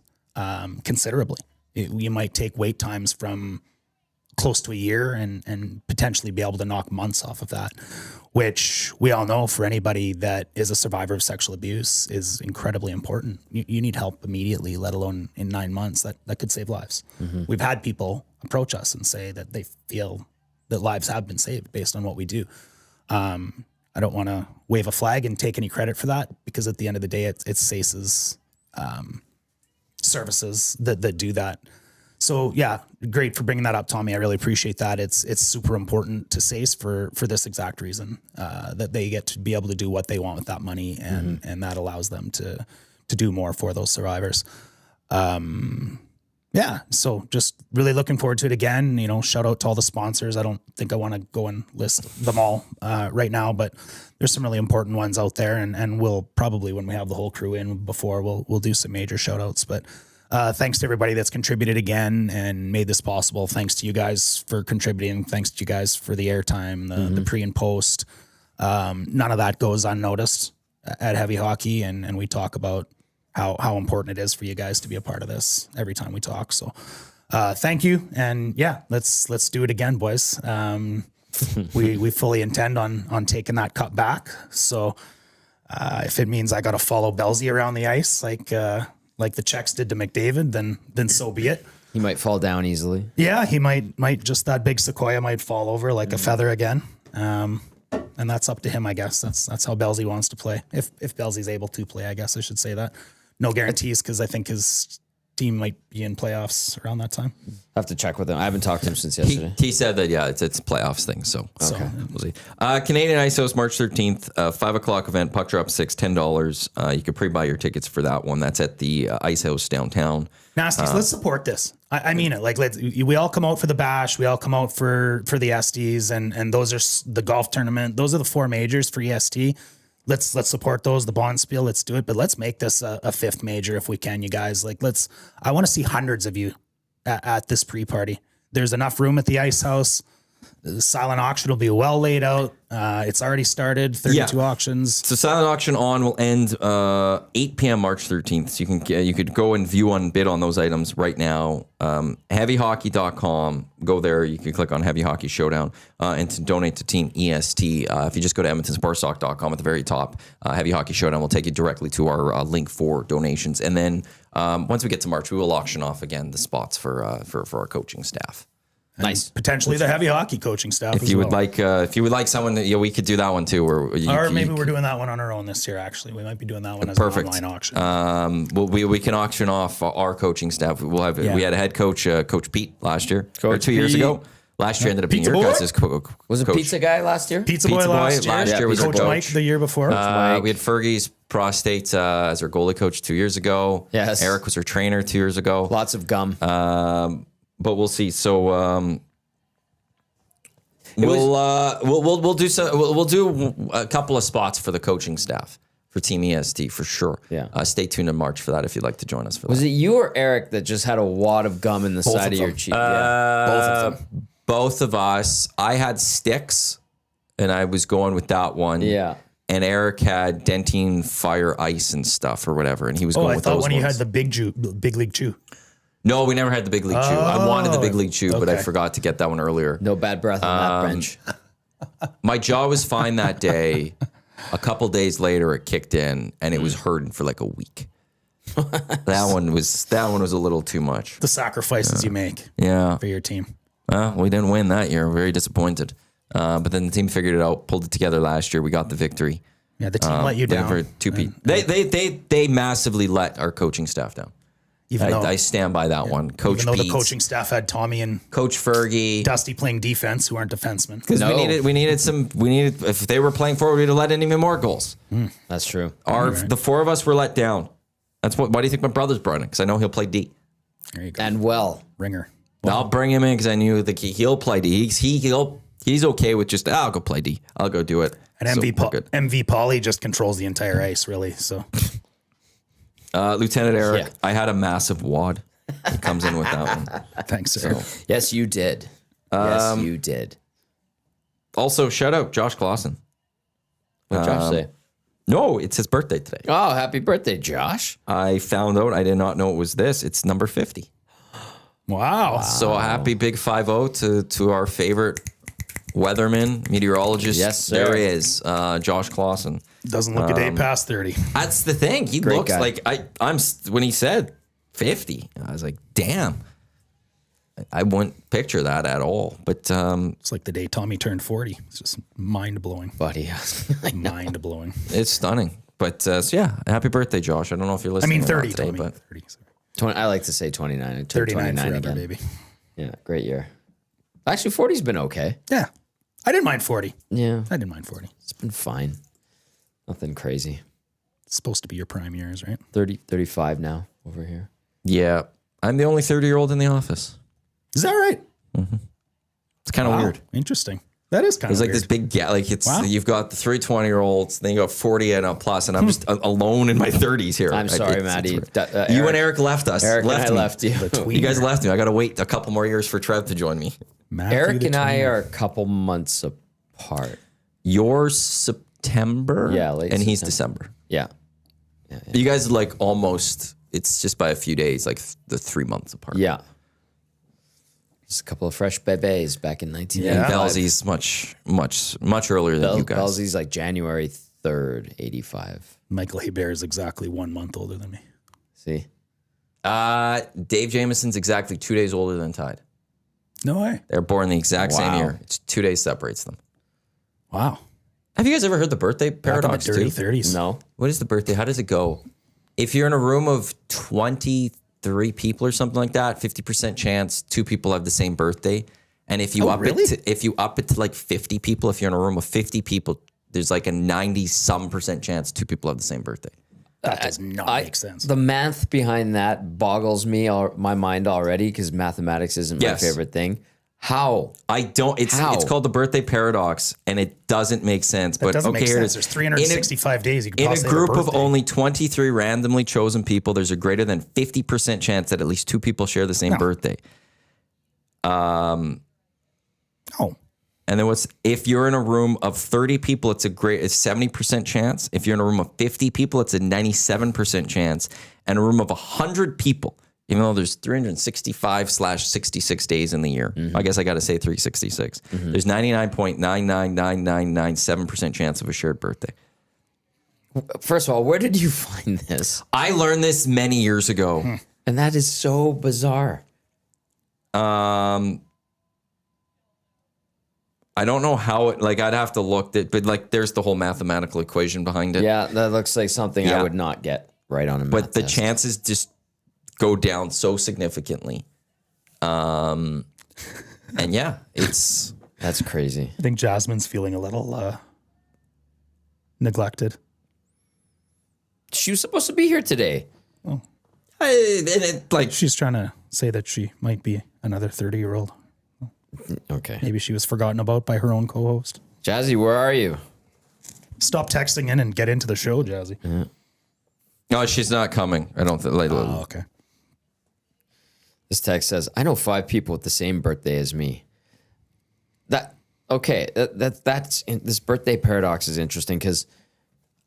considerably. You might take wait times from close to a year and potentially be able to knock months off of that, which we all know for anybody that is a survivor of sexual abuse is incredibly important. You need help immediately, let alone in 9 months. That could save lives. We've had people approach us and say that they feel that lives have been saved based on what we do. I don't want to wave a flag and take any credit for that because at the end of the day, it's SACE's services that do that. So yeah, great for bringing that up, Tommy. I really appreciate that. It's super important to SACE for this exact reason, that they get to be able to do what they want with that money, and that allows them to do more for those survivors. Yeah, so just really looking forward to it again. Shout out to all the sponsors. I don't think I want to go and list them all right now, but there's some really important ones out there, and we'll probably, when we have the whole crew in before, we'll do some major shout outs. But thanks to everybody that's contributed again and made this possible. Thanks to you guys for contributing. Thanks to you guys for the airtime, the pre and post. None of that goes unnoticed at Heavy Hockey, and we talk about how important it is for you guys to be a part of this every time we talk. So thank you. And yeah, let's do it again, boys. We fully intend on taking that cut back. So if it means I got to follow Belzy around the ice, like the Czechs did to McDavid, then so be it. He might fall down easily. Yeah, he might just, that big sequoia might fall over like a feather again. And that's up to him, I guess. That's how Belzy wants to play. If Belzy's able to play, I guess I should say that. No guarantees, because I think his team might be in playoffs around that time. I have to check with him. I haven't talked to him since yesterday. He said that, yeah, it's playoffs thing. So we'll see. Canadian Ice House, March 13th, 5:00 event, puck drop 6, $10. You can pre-buy your tickets for that one. That's at the Ice House downtown. Nasties, let's support this. I mean it. Like, we all come out for the bash. We all come out for the ESTs, and those are the golf tournament. Those are the 4 majors for EST. Let's support those. The Bonspiel, let's do it. But let's make this a 5th major if we can, you guys. Like, I want to see hundreds of you at this pre-party. There's enough room at the Ice House. The silent auction will be well laid out. It's already started. 32 auctions. So silent auction will end 8 p.m. March 13th. So you could go and view and bid on those items right now. Heavyhockey.com. Go there. You can click on Heavy Hockey Showdown and to donate to Team EST. If you just go to EdmontonSportsTalk.com at the very top, Heavy Hockey Showdown will take you directly to our link for donations. And then once we get to March, we will auction off again the spots for our coaching staff. Nice. Potentially the heavy hockey coaching staff. If you would like someone, we could do that one too. Or maybe we're doing that one on our own this year. Actually, we might be doing that one as an online auction. Well, we can auction off our coaching staff. We'll have we had a head coach, Coach Pete, last year or 2 years ago. Last year ended up being your guys' coach. Was it Pizza Guy last year? Pizza Boy last year was Coach Coach Mike the year before. We had Fergie's prostate as our goalie coach 2 years ago. Yes. Eric was our trainer 2 years ago. Lots of gum. But we'll see. So. We'll do a couple of spots for the coaching staff for Team EST for sure. Yeah. Stay tuned in March for that if you'd like to join us for that. Was it you or Eric that just had a wad of gum in the side of your cheek? Yeah. Both of them. Both of us. I had sticks, and I was going with that one. Yeah. And Eric had Dentine Fire Ice and stuff or whatever, and he was going with those ones. I thought when you had the big league chew. No, we never had the Big League Chew. I wanted the Big League Chew, but I forgot to get that one earlier. No bad breath on that bench. My jaw was fine that day. A couple days later, it kicked in, and it was hurting for like a week. That one was a little too much. The sacrifices you make for your team. Well, we didn't win that year. Very disappointed. But then the team figured it out, pulled it together last year. We got the victory. Yeah, the team let you down. They massively let our coaching staff down. I stand by that one. Coach Even though Pete, the coaching staff had Tommy and Coach Fergie, Dusty playing defense, who aren't defensemen. Because we needed if they were playing forward, we'd have let in even more goals. That's true. The 4 of us were let down. Why do you think my brother's brought in? Because I know he'll play D. There you go. And Ringer. I'll bring him in because I knew he'll play D. He's okay with just, I'll go play D. I'll go do it. And So MV, we're good. MV Pauly just controls the entire ice, really. So Lieutenant Eric, Yeah. I had a massive wad. He comes in with that one. thanks, sir. Yes, you did. Yes, you did. Also, shout out Josh Clausen. What did Josh say? No, it's his birthday today. Oh, happy birthday, Josh. I found out, I did not know it was this. It's number 50. Wow. So a happy big 5-0 to our favorite weatherman, meteorologist. Yes, sir. There he is, Josh Clausen. Doesn't look a day past 30. That's the thing. He Great looks guy. like when he said 50, I was like, damn. I wouldn't picture that at all. But It's like the day Tommy turned 40. It's just mind blowing. Buddy. Mind blowing. it's stunning. But so yeah, happy birthday, Josh. I don't know if you're I listening. mean, or not 30, today, Tommy. but 30. Sorry. I like to say 29. I turned 39 29 forever, again. baby. Yeah, great year. Actually, 40's been okay. Yeah. I didn't mind 40. Yeah, I didn't mind 40. it's been fine. Nothing crazy. It's supposed to be your prime years, right? 30, 35 now over here. yeah, I'm the only 30-year-old in the office. Is that right? It's kind of Wow. weird. Interesting. That is kind There's of like weird. this big gap. Like it's Wow. you've got the 3 20-year-olds, then you got 40 and up plus, and I'm just alone in my 30s here. I'm sorry, It's Maddie. weird. Eric, You and Eric left us. Eric left and I me. left you. You guys left me. I got to wait a couple more years for Trev to join me. Matthew Eric the and I tweener. are a couple months apart. You're September, Yeah, late and he's December. Yeah. You guys are like almost. It's just by a few days, like the 3 months apart. Yeah. Just a couple of fresh bebés back in 1985. And Belzy's much earlier than you guys. Belzy's like January 3rd, 85. Michael Hebert is exactly 1 month older than me. See? Dave Jameson's exactly 2 days older than Tide. No way. They're born the exact same Wow. year. It's 2 days separates them. Wow. Have you guys ever heard the birthday Back in the paradox dirty too? 30s. No. What is the birthday? How does it go? If you're in a room of 23 people or something like that, 50% chance 2 people have the same birthday. And if you really? if you up it to like 50 people, if you're in a room of 50 people, there's like a 90-some% chance 2 people have the same birthday. That does not make sense. The math behind that boggles my mind already because mathematics isn't my Yes. favorite thing. How? I don't. It's How? it's called the birthday paradox, and it doesn't make sense. But doesn't okay, make here it sense. is. There's 365 days you could In a possibly have group of birthday. only 23 randomly chosen people, there's a greater than 50% chance that at least 2 people share the same birthday. Oh. And then if you're in a room of 30 people, it's a 70% chance. If you're in a room of 50 people, it's a 97% chance. And a room of 100 people, even though there's 365/66 days in the year, I guess I got to say 366. There's 99.999997% chance of a shared birthday. First of all, where did you find this? I learned this many years ago. And that is so bizarre. I don't know how it, like, I'd have to look at, but like, there's the whole mathematical equation behind it. Yeah, that looks like something I Yeah. would not get right on a math But the test. chances just go down so significantly. And yeah, it's, That's crazy. I think Jasmine's feeling a little neglected. She was supposed to be here today. like, She's trying to say that she might be another 30-year-old. Okay. Maybe she was forgotten about by her own co-host. Jazzy, where are you? Stop texting in and get into the show, Jazzy. no, she's not coming. I don't think, like, Oh, okay. This text says, I know 5 people with the same birthday as me. That's this birthday paradox is interesting because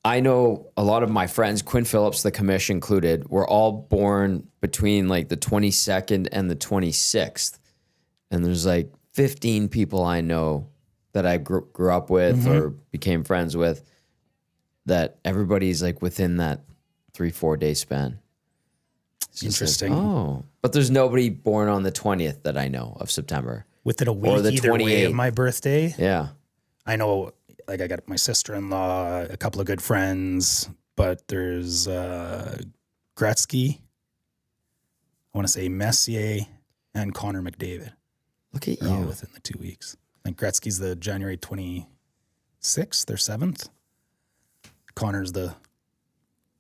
I know a lot of my friends, Quinn Phillips, the commish included, were all born between like the 22nd and the 26th. And there's like 15 people I know that I grew up with or became friends with that everybody's like within that 3-4 day span. It's just Interesting. Like, oh, but there's nobody born on the 20th that I know of September. Within a week Or the either way 28th. of my birthday, Yeah. I know, like, I got my sister-in-law, a couple of good friends, but there's Gretzky, I want to say Messier, and Connor McDavid. Look at They're all you. within the 2 weeks. I think Gretzky's the January 26th or 7th. Connor's the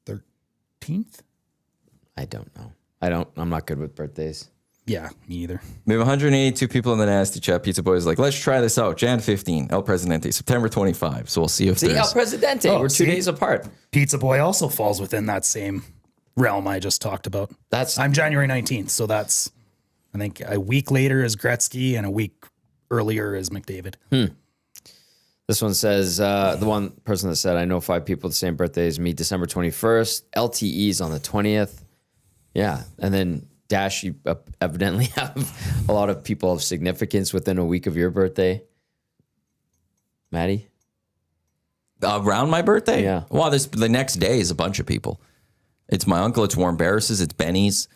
13th. I don't know. I'm not good with birthdays. Yeah, me either. We have 182 people in the Nasty Chat. Pizza Boy is like, let's try this out. Jan 15, El Presidente, September 25. So we'll see if See, there's... El Presidente. Oh, We're 2 see? days apart. Pizza Boy also falls within that same realm I just talked about. I'm January 19th, so that's, I think, a week later is Gretzky and a week earlier is McDavid. This one says, the one person that said, I know 5 people with the same birthday as me, December 21st. LTE's on the 20th. Yeah. And then Dash, you evidently have a lot of people of significance within a week of your birthday. Maddie? Around my birthday? Yeah. Well, the next day is a bunch of people. It's my uncle, it's Warren Barris's, it's Benny's,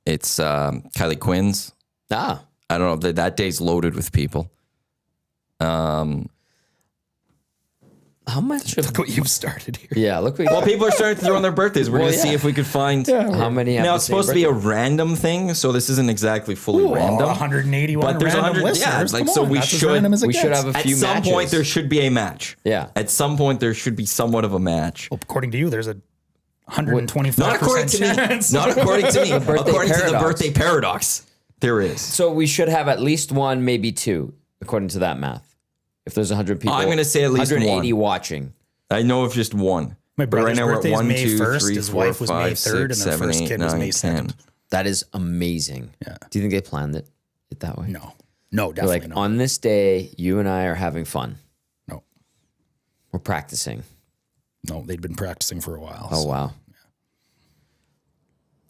it's Kylie Quinn's. Ah. I don't know, that day's loaded with people. How much of... Look what you've started here. Yeah, look what... Well, people are starting to throw in their birthdays. We're going to see if we could find... How many have Now, the it's same supposed to be a birthday? random thing, so this isn't exactly fully Ooh, random. 181 But there's random 100 yeah, listeners. like, Come so on, we that's as should- random as it we should gets. have a At few some matches. point, there should be a match. Yeah. At some point, there should be somewhat of a match. Well, according to you, there's a 125% Not according to me. chance. Not according to me. birthday According to the paradox. birthday paradox. There is. So we should have at least 1, maybe 2, according to that math. If there's 100 people. I'm gonna say at least 180 one. watching. I know of just one. My But right brother's now we're at birthday is 1, May 2, 1st. 3, His 4, wife was May 5, 3rd, 6, and their 7, first 8, kid was 9, May 10. 2nd. That is amazing. Yeah. Do you think they planned it that way? No, They're definitely like, not. on this day, you and I are having fun. No, We're practicing. they'd been practicing for a while. Oh, so, wow.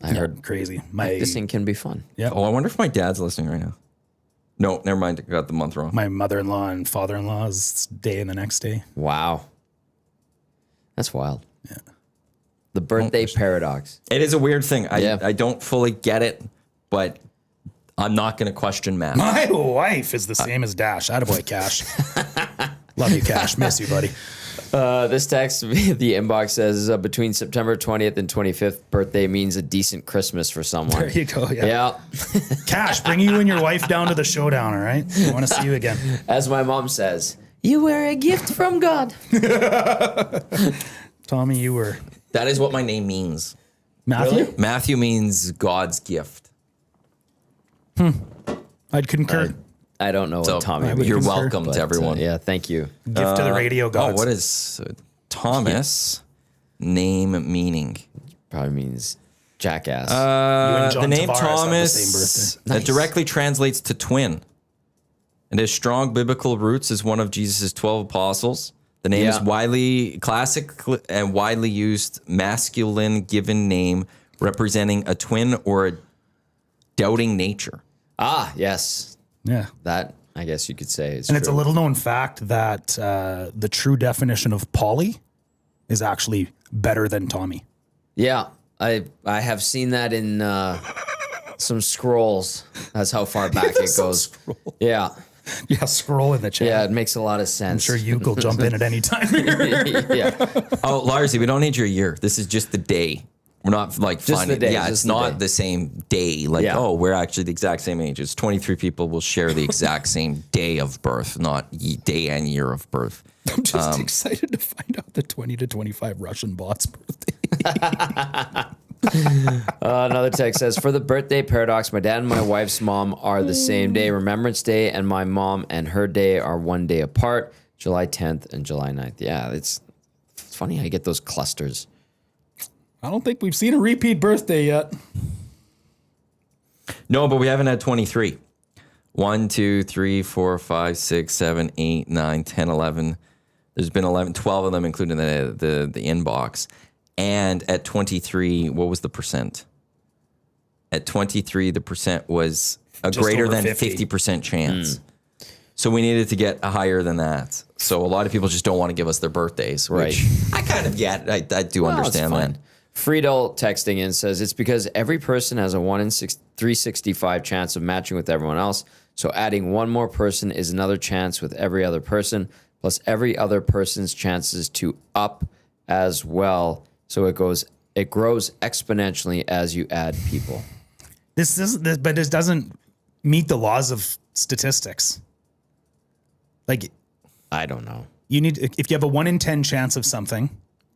I heard crazy. practicing can be fun. Oh, I wonder if my dad's listening right now. No, never mind. I got the month wrong. My mother-in-law and father-in-law's day and the next day. Wow. That's wild. Yeah. The birthday paradox. It is a weird thing. Yeah. I don't fully get it, but I'm not going to question math. My wife is the same as Dash. Attaboy, Cash. Love you, Cash. Miss you, buddy. This text, the inbox says, between September 20th and 25th, birthday means a decent Christmas for someone. There you go. Yeah. Yeah. Cash, bring you and your wife down to the showdown, all right? I want to see you again. As my mom says, you were a gift from God. Tommy, you were. That is what my name means. Matthew? Matthew means God's gift. I'd concur. I don't know So what Tommy would means. you're concur, welcome but, to everyone. yeah, thank you. Gift to the radio gods. Oh, what is Thomas name meaning? Probably means jackass. You and The John name Tavares have the Thomas same birthday. that directly translates to twin. It has strong biblical roots as one of Jesus' 12 apostles. The name is Yeah. widely classic and widely used masculine given name representing a twin or a doubting nature. Yes. Yeah. That, I guess you could say, is And true. it's a little known fact that the true definition of Polly is actually better than Tommy. Yeah, I have seen that in some scrolls. That's how far back it goes. Yeah. Yeah, scroll in the chat. Yeah, it makes a lot of sense. I'm sure you will jump in at any time here. Yeah. Oh, Larsy, we don't need your year. This is just the day. We're not like Just finding. the day, Yeah, just it's the not day. the same day. Like, Yeah. oh, we're actually the exact same age. It's 23 people will share the exact same day of birth, not day and year of birth. I'm just excited to find out the 20 to 25 Russian bot's birthday. Another text says, for the birthday paradox, my dad and my wife's mom are the same day, Remembrance Day, and my mom and her day are 1 day apart, July 10th and July 9th. Yeah, it's funny how you get those clusters. I don't think we've seen a repeat birthday yet. No, but we haven't had 23. 1, 2, 3, 4, 5, 6, 7, 8, 9, 10, 11. There's been 11, 12 of them, including the inbox. And at 23, what was the percent? At 23, the percent was a Just greater over than 50. 50% chance. So we needed to get a higher than that. So a lot of people just don't want to give us their birthdays, which I kind of get. I do understand that. Friedel texting in says, it's because every person has a 1 in 365 chance of matching with everyone else. So adding one more person is another chance with every other person, plus every other person's chances to up as well. So it grows exponentially as you add people. But this doesn't meet the laws of statistics. Like, I don't know. you need, if you have a 1 in 10 chance of something,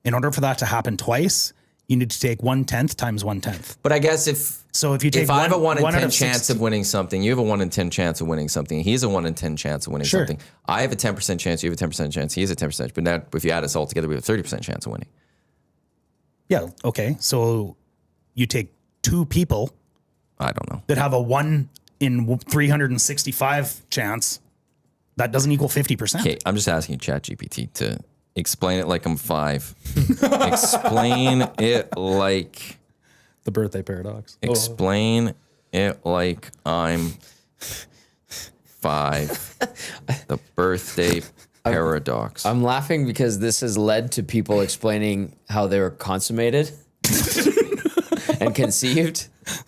in order for that to happen twice, you you need to take 1/10 times 1/10. But I guess if you take I have a 1 in 10 out of chance 16 of winning something, you have a 1 in 10 chance of winning something. He's a 1 in 10 chance of winning Sure. something. I have a 10% chance. You have a 10% chance. He has a 10%. But now, if you add us all together, we have a 30% chance of winning. Yeah. Okay. So you take 2 people I don't know. that have a 1 in 365 chance. That doesn't equal 50%. Okay, I'm just asking ChatGPT to explain it like I'm 5. Explain it like. The birthday paradox. Explain it like I'm 5. The birthday paradox. I'm laughing because this has led to people explaining how they were consummated and conceived.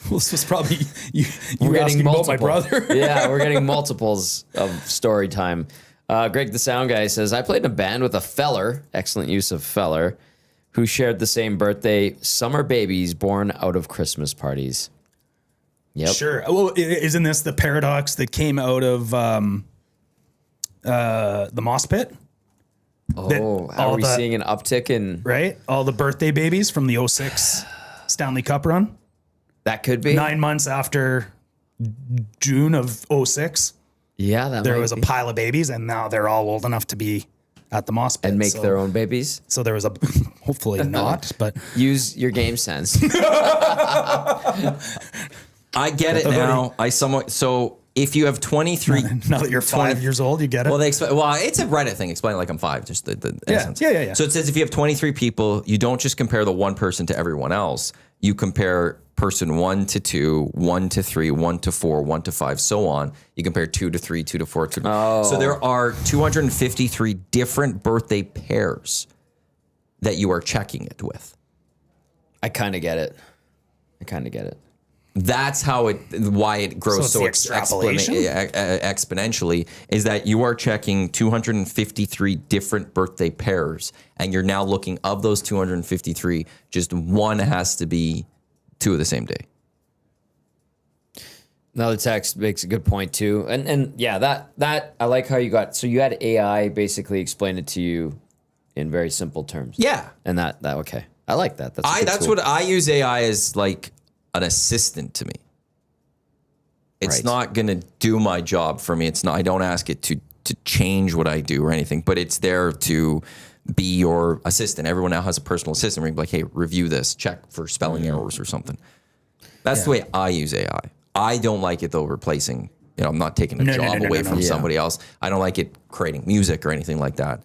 Well, this was probably you We're asking about my brother. Yeah, we're getting multiples of story time. Greg the Sound Guy says, I played in a band with a feller, excellent use of feller, who shared the same birthday, summer babies born out of Christmas parties. Yep. Sure. Well, isn't this the paradox that came out of the Moss Pit? Oh, are we seeing an uptick in... Right? All the birthday babies from the 06 Stanley Cup run. That could be. 9 months after June of 06. Yeah, There was a pile of babies, and now they're all old enough to be at the Moss Pit. And make their own babies. So there was a, hopefully not, but. Use your game sense. I get it now. So if you have 23. Now that you're 5 years old, you get it? Well, it's a Reddit thing. Explain it like I'm 5. Just the essence. Yeah. So it says if you have 23 people, you don't just compare the one person to everyone else. You compare person 1 to 2, 1 to 3, 1 to 4, 1 to 5, so on. You compare 2 to 3, 2 to 4, 2 to... So there are 253 different birthday pairs that you are checking it with. I kind of get it. That's why it grows So so it's the extrapolation? exponentially, is that you are checking 253 different birthday pairs, and you're now looking, of those 253, just one has to be 2 of the same day. Another text makes a good point too. And yeah, that I like how you got, so you had AI basically explain it to you in very simple terms. Yeah. And that okay. I like that. That's a good That's tool. what I use AI as, like an assistant to me. It's Right. not going to do my job for me. It's not, I don't ask it to change what I do or anything, but it's there to be your assistant. Everyone now has a personal assistant where you can be like, hey, review this, check for spelling errors or something. That's the way I use AI. I don't like it though replacing, I'm not taking a job away from somebody else. I don't like it creating music or anything like that.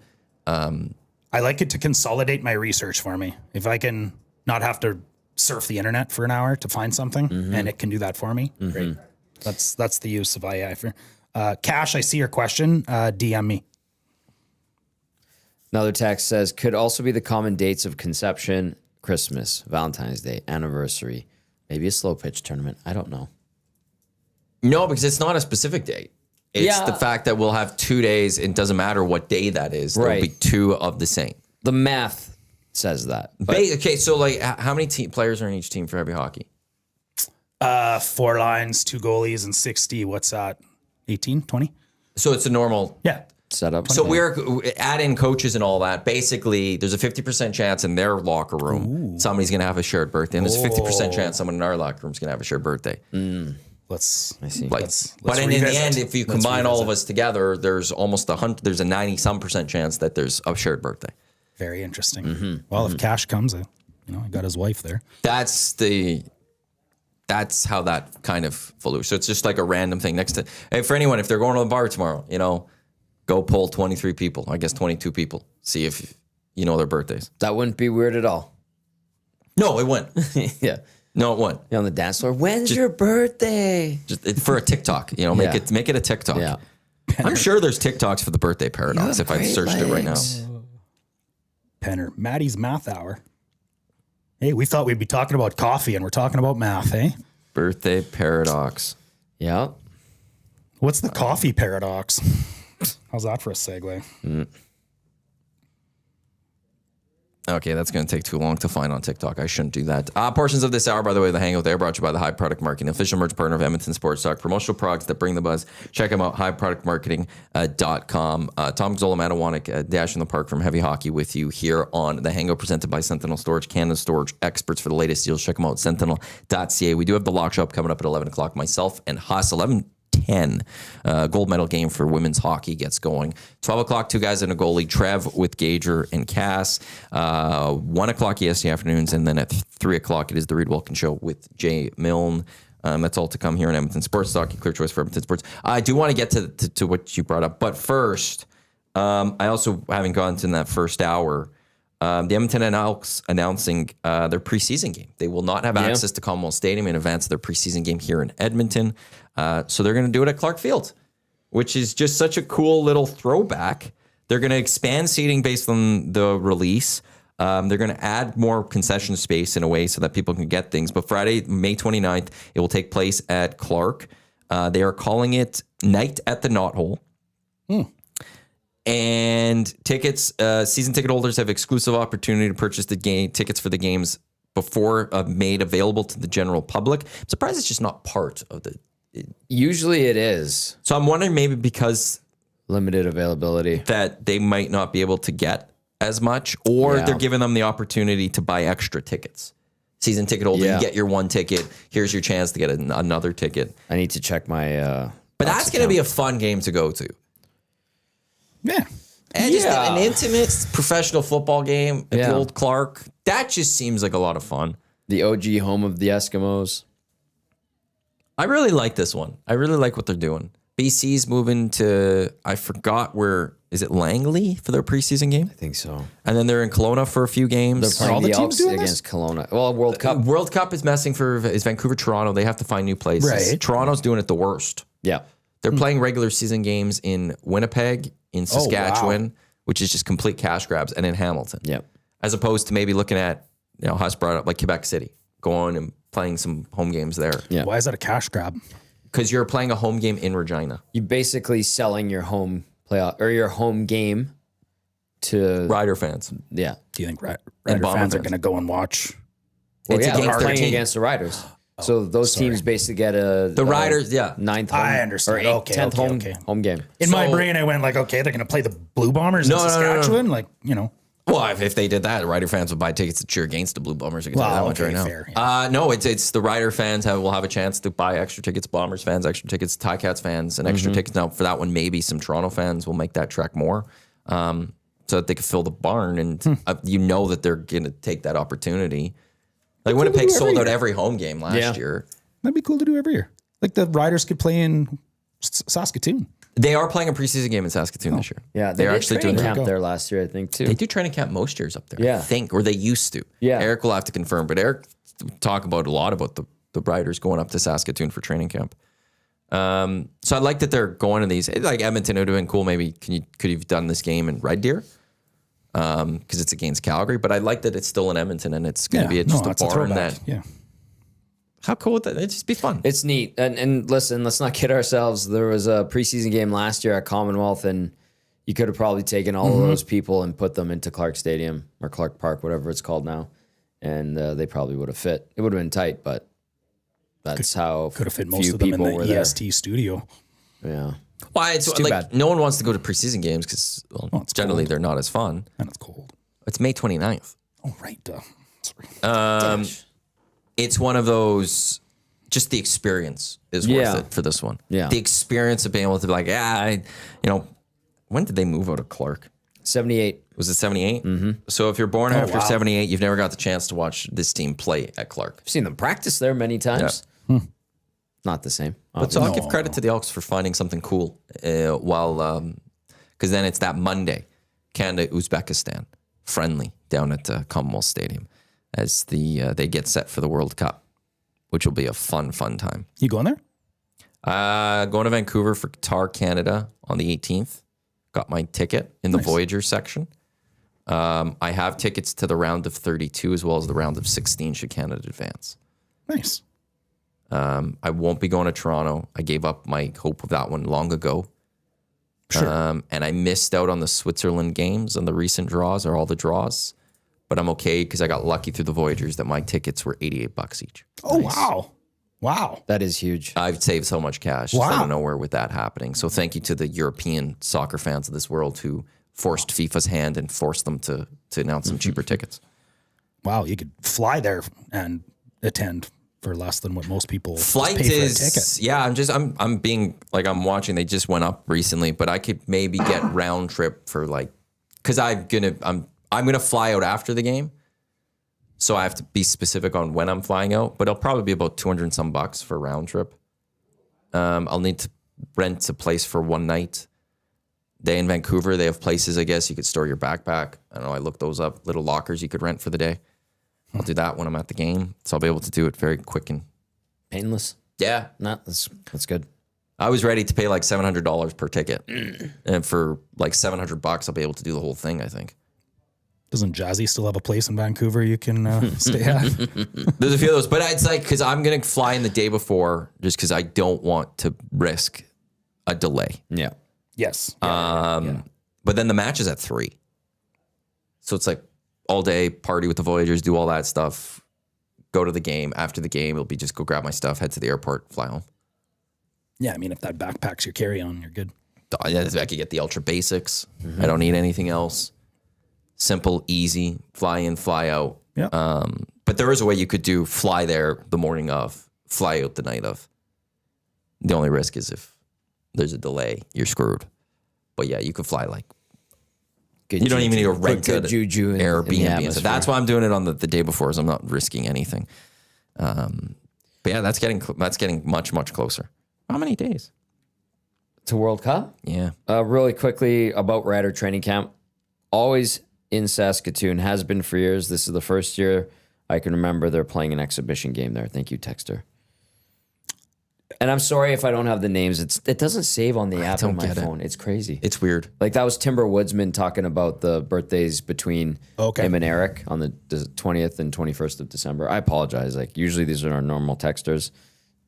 I like it to consolidate my research for me. If I can not have to surf the internet for an hour to find something, and it can do that for me, great. That's the use of AI. Cash, I see your question. DM me. Another text says, could also be the common dates of conception, Christmas, Valentine's Day, anniversary, maybe a slow pitch tournament. I don't know. No, because it's not a specific date. It's the fact that we'll have 2 days. It doesn't matter what day that is. There'll be 2 of the same. The math says that. But Okay, so like how many players are in each team for heavy hockey? 4 lines, 2 goalies, and 60. What's that? 18, 20? So it's a normal... Yeah. setup. So we're add in coaches and all that. Basically, there's a 50% chance in their locker room somebody's going to have a shared birthday, and there's a 50% chance someone in our locker room is going to have a shared birthday. I see. But in the end, if you combine all of us together, there's almost there's a 90-some% chance that there's a shared birthday. Very interesting. Well, if Cash comes, I got his wife there. That's how that kind of flew. So it's just like a random thing next to. Hey, for anyone, if they're going to the bar tomorrow, go poll 23 people. I guess 22 people. See if you know their birthdays. That wouldn't be weird at all. No, it wouldn't. Yeah. No, it wouldn't. You're on the dance floor. When's your birthday? Just for a TikTok, make it a TikTok. Yeah. I'm sure there's TikToks for the birthday paradox if I searched it right now. Penner, Maddie's math hour. Hey, we thought we'd be talking about coffee, and we're talking about math, eh? Birthday paradox. Yeah. What's the coffee paradox? How's that for a segue? Okay, that's going to take too long to find on TikTok. I shouldn't do that. Portions of this hour, by the way, the Hangout there, brought to you by the High Product Marketing, official merch partner of Edmonton Sports Talk. Promotional products that bring the buzz. Check them out, highproductmarketing.com. Tom Gazzola, Iwanyk, Dash in the Park from Heavy Hockey with you here on the Hangout, presented by Sentinel Storage, Canada's storage experts for the latest deals. Check them out, sentinel.ca. We do have the lock shop coming up at 11 o'clock. Myself and Haas, 11:10. Gold medal game for women's hockey gets going. 12 o'clock, two guys in a goalie, Trev with Gager and Cass. 1 o'clock EST afternoons, and then at 3 o'clock it is the Reed Wilkins Show with Jay Milne. That's all to come here in Edmonton Sports Talk, clear choice for Edmonton Sports. I do want to get to what you brought up, but first, I also haven't gone to that first hour. The Edmonton and Elks announcing their preseason game. They will not have access to Commonwealth Stadium in advance of their preseason game here in Edmonton. So they're going to do it at Clark Field, which is just such a cool little throwback. They're going to expand seating based on the release. They're going to add more concession space in a way so that people can get things. But Friday, May 29th, it will take place at Clark. They are calling it Night at the Knothole. And tickets, season ticket holders have exclusive opportunity to purchase the game tickets for the games before made available to the general public. I'm surprised it's just not part of the. Usually it is. So I'm wondering maybe because Limited availability. that they might not be able to get as much, or they're giving them the opportunity to buy extra tickets. Season ticket holder, you get your one ticket. Here's your chance to get another ticket. I need to check my. But that's going to be a fun game to go to. Yeah. And just an intimate professional football game at the old Clark. That just seems like a lot of fun. The OG home of the Eskimos. I really like this one. I really like what they're doing. BC's moving to, I forgot where, is it Langley for their preseason game? I think so. And then they're in Kelowna for a few games. They're playing all the the teams Elks doing this? against Kelowna. Well, World Cup. World Cup is messing is Vancouver, Toronto. They have to find new places. Right. Toronto's doing it the worst. Yeah. They're playing regular season games in Winnipeg, in Saskatchewan, which is just complete cash grabs, and in Hamilton. Yeah. As opposed to maybe looking at, Huss brought up like Quebec City, going and playing some home games there. Yeah. Why is that a cash grab? Because you're playing a home game in Regina. You're basically selling your home playoff or your home game to Rider fans. Yeah. Do you think Rider Bomber fans are fans. going to go and watch? Well, It's yeah, against they're their playing team. against the Riders. So those teams basically get The Riders, ninth home, I understand. or eighth, Okay, 10th okay. home game. In my brain, I went like, okay, they're going to play the Blue Bombers in No. Saskatchewan. Like, Well, if they did that, Rider fans would buy tickets to cheer against the Blue Bombers. I can tell you that much right now. fair, No, it's the Rider fans will have a chance to buy extra tickets. Bombers fans, extra tickets. Ticats fans, and extra tickets. Now for that one, maybe some Toronto fans will make that trek more, so that they can fill the barn. And that they're going to take that opportunity. Like Winnipeg sold out every home game last year. That'd be cool to do every year. Like the Riders could play in Saskatoon. They are playing a preseason game in Saskatoon this year. Yeah, they're did actually training doing camp there last year, I think, too. They do training camp most years up there. Yeah. I think, or they used to. Yeah. Eric will have to confirm, but Eric talk about a lot about the Riders going up to Saskatoon for training camp. So I like that they're going to these. Like Edmonton would have been cool. Maybe could you've done this game in Red Deer? Because it's against Calgary, but I like that it's still in Edmonton and it's going to be just a barn that. Yeah. How cool would that? It'd just be fun. It's neat. And listen, let's not kid ourselves. There was a preseason game last year at Commonwealth, and you could have probably taken all of those people and put them into Clark Stadium or Clark Park, whatever it's called now, and they probably would have fit. It would have been tight, but that's how Could have fit most few of them in people were the there. EST studio. Yeah. Why it's too like bad. no one wants to go to preseason games because it's generally cold. they're not as fun. And it's cold. It's May 29th. Oh, right. Sorry. It's one of those. Just the experience is worth it for this one. Yeah. The experience of being able to be like, when did they move out of Clark? 78. Was it 78? Mm-hmm. So if you're born after 78, you've never got the chance to watch this team play at Clark. I've seen them practice there many times. Not the same. But so I'll give credit to the Elks for finding something cool because then it's that Monday, Canada, Uzbekistan, friendly down at Commonwealth Stadium as they get set for the World Cup, which will be a fun time. You going there? Going to Vancouver for Qatar, Canada on the 18th. Got my ticket in the Voyager section. I have tickets to the round of 32 as well as the round of 16 should Canada advance. Nice. I won't be going to Toronto. I gave up my hope of that one long ago. Sure. And I missed out on the Switzerland games and the recent draws or all the draws. but I'm okay because I got lucky through the Voyagers that my tickets were $88 each. Oh, wow. Wow. That is huge. I've saved so much cash just Wow. out of nowhere with that happening. So thank you to the European soccer fans of this world who forced FIFA's hand and forced them to announce some cheaper tickets. Wow. You could fly there and attend for less than what most people Flight pay for a is, ticket. I'm being like, I'm watching, they just went up recently, but I could maybe get round trip for like, cause I'm going to fly out after the game. So I have to be specific on when I'm flying out, but it'll probably be about 200 and some bucks for a round trip. I'll need to rent a place for one night. Day in Vancouver, they have places, I guess, you could store your backpack. I don't know, I looked those up, little lockers you could rent for the day. I'll do that when I'm at the game. So I'll be able to do it very quick and Painless. yeah. No, that's good. I was ready to pay like $700 per ticket. And for like $700, I'll be able to do the whole thing, I think. Doesn't Jazzy still have a place in Vancouver you can stay at? There's a few of those, but it's like, because I'm going to fly in the day before just because I don't want to risk a delay. Yeah. Yes. But then the match is at 3. So it's like all day, party with the Voyagers, do all that stuff, go to the game. After the game, it'll be just go grab my stuff, head to the airport, fly home. Yeah, I mean, if that backpack's your carry-on, you're good. I could get the ultra basics. I don't need anything else. Simple, easy, fly in, fly out. Yeah. But there is a way you could do fly there the morning of, fly out the night of. The only risk is if there's a delay, you're screwed. But yeah, you could fly like, Good you don't even need to rent good an juju in the Airbnb. So atmosphere. that's why I'm doing it on the day before, so I'm not risking anything. But yeah, that's getting much, much closer. How many days? To World Cup. Yeah. Really quickly about Rider Training Camp. Always in Saskatoon, has been for years. This is the first year I can remember they're playing an exhibition game there. Thank you, Texter. And I'm sorry if I don't have the names. It doesn't save on the app on my phone. It's crazy. It's weird. Like that was Timber Woodsman talking about the birthdays between him and Eric on the 20th and 21st of December. I apologize. Like usually these are our normal texters.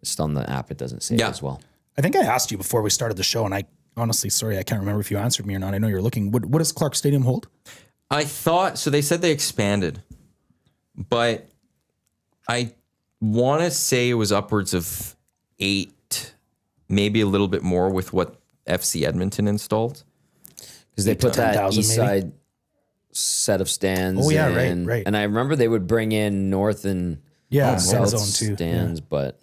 Just on the app, it doesn't save as well. I think I asked you before we started the show, and I honestly, sorry, I can't remember if you answered me or not. I know you're looking. What does Clark Stadium hold? I thought, so they said they expanded, but I want to say it was upwards of 8, maybe a little bit more with what FC Edmonton installed. Because they put that 10,000 east maybe? side set of stands. Oh, yeah, in. right. And I remember they would bring in north and South south Zone too. stands, but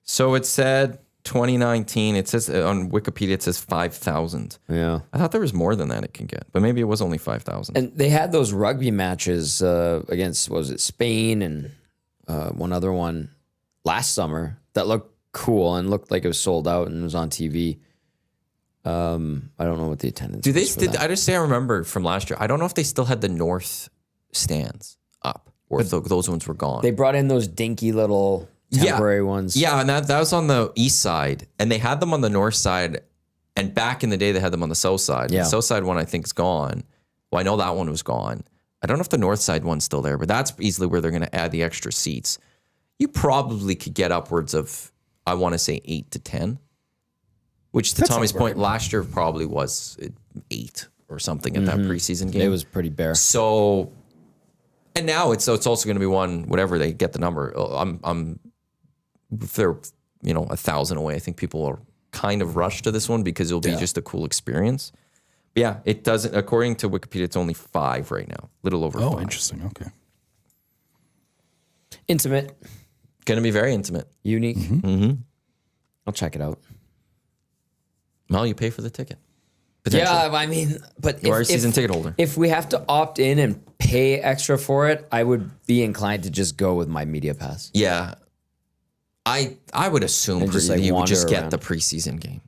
So it said 2019, it says on Wikipedia, it says 5,000. yeah. I thought there was more than that it can get, but maybe it was only 5,000. And they had those rugby matches against, what was it, Spain and one other one last summer that looked cool and looked like it was sold out and it was on TV. I don't know what the attendance Do they was for still, that. I just say I remember from last year, I don't know if they still had the north stands up or if those ones were gone. They brought in those dinky little temporary ones. Yeah, and that was on the east side, and they had them on the north side. And back in the day, they had them on the south side. Yeah. The south side one, I think, is gone. Well, I know that one was gone. I don't know if the north side one's still there, but that's easily where they're going to add the extra seats. You probably could get upwards of, I want to say, 8 to 10, which to Tommy's point, last year probably was 8 or something at that preseason game. It was pretty bare. So, and now it's also going to be one, whatever they get the number. If they're 1,000 away, I think people are kind of rushed to this one because it'll be just a cool experience. But yeah, it doesn't. According to Wikipedia, it's only 5 right now, little over 5. Oh, interesting. Okay. Intimate, Going to be very intimate. unique. I'll check it out. Well, you pay for the ticket. Yeah, I mean, but You are a season ticket holder. If we have to opt in and pay extra for it, I would be inclined to just go with my media pass. Yeah. I would assume And just, like, you would wander just get around. the preseason game.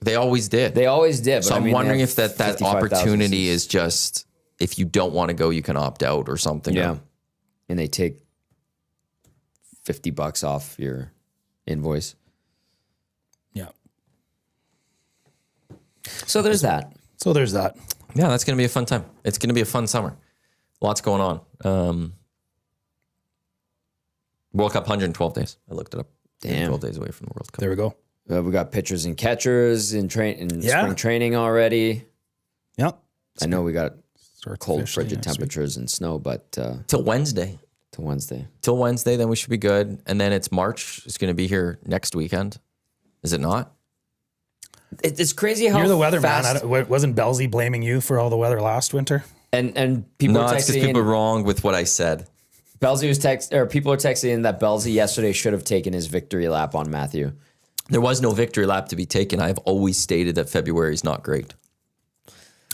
They always did. They always did. So but I I'm mean, they wondering have if that 55,000 opportunity seats. is just, if you don't want to go, you can opt out or something. Yeah. And they take $50 off your invoice. Yeah. So there's that. So there's that. Yeah, that's going to be a fun time. It's going to be a fun summer. Lots going on. World Cup 112 days. I looked it up. Damn. 12 days away from the World Cup. There we go. We got pitchers and catchers in Yeah. spring training already. Yep. I know we got Starts cold, officially frigid next week. temperatures and snow, but Till Wednesday. to Wednesday. Till Wednesday, then we should be good. And then it's March. It's going to be here next weekend. Is it not? It's crazy how You're the weather fast, man. Wasn't Belsey blaming you for all the weather last winter? and people No, are it's because people are texting. wrong with what I said. Belsey was people are texting that Belsey yesterday should have taken his victory lap on Matthew. There was no victory lap to be taken. I've always stated that February is not great.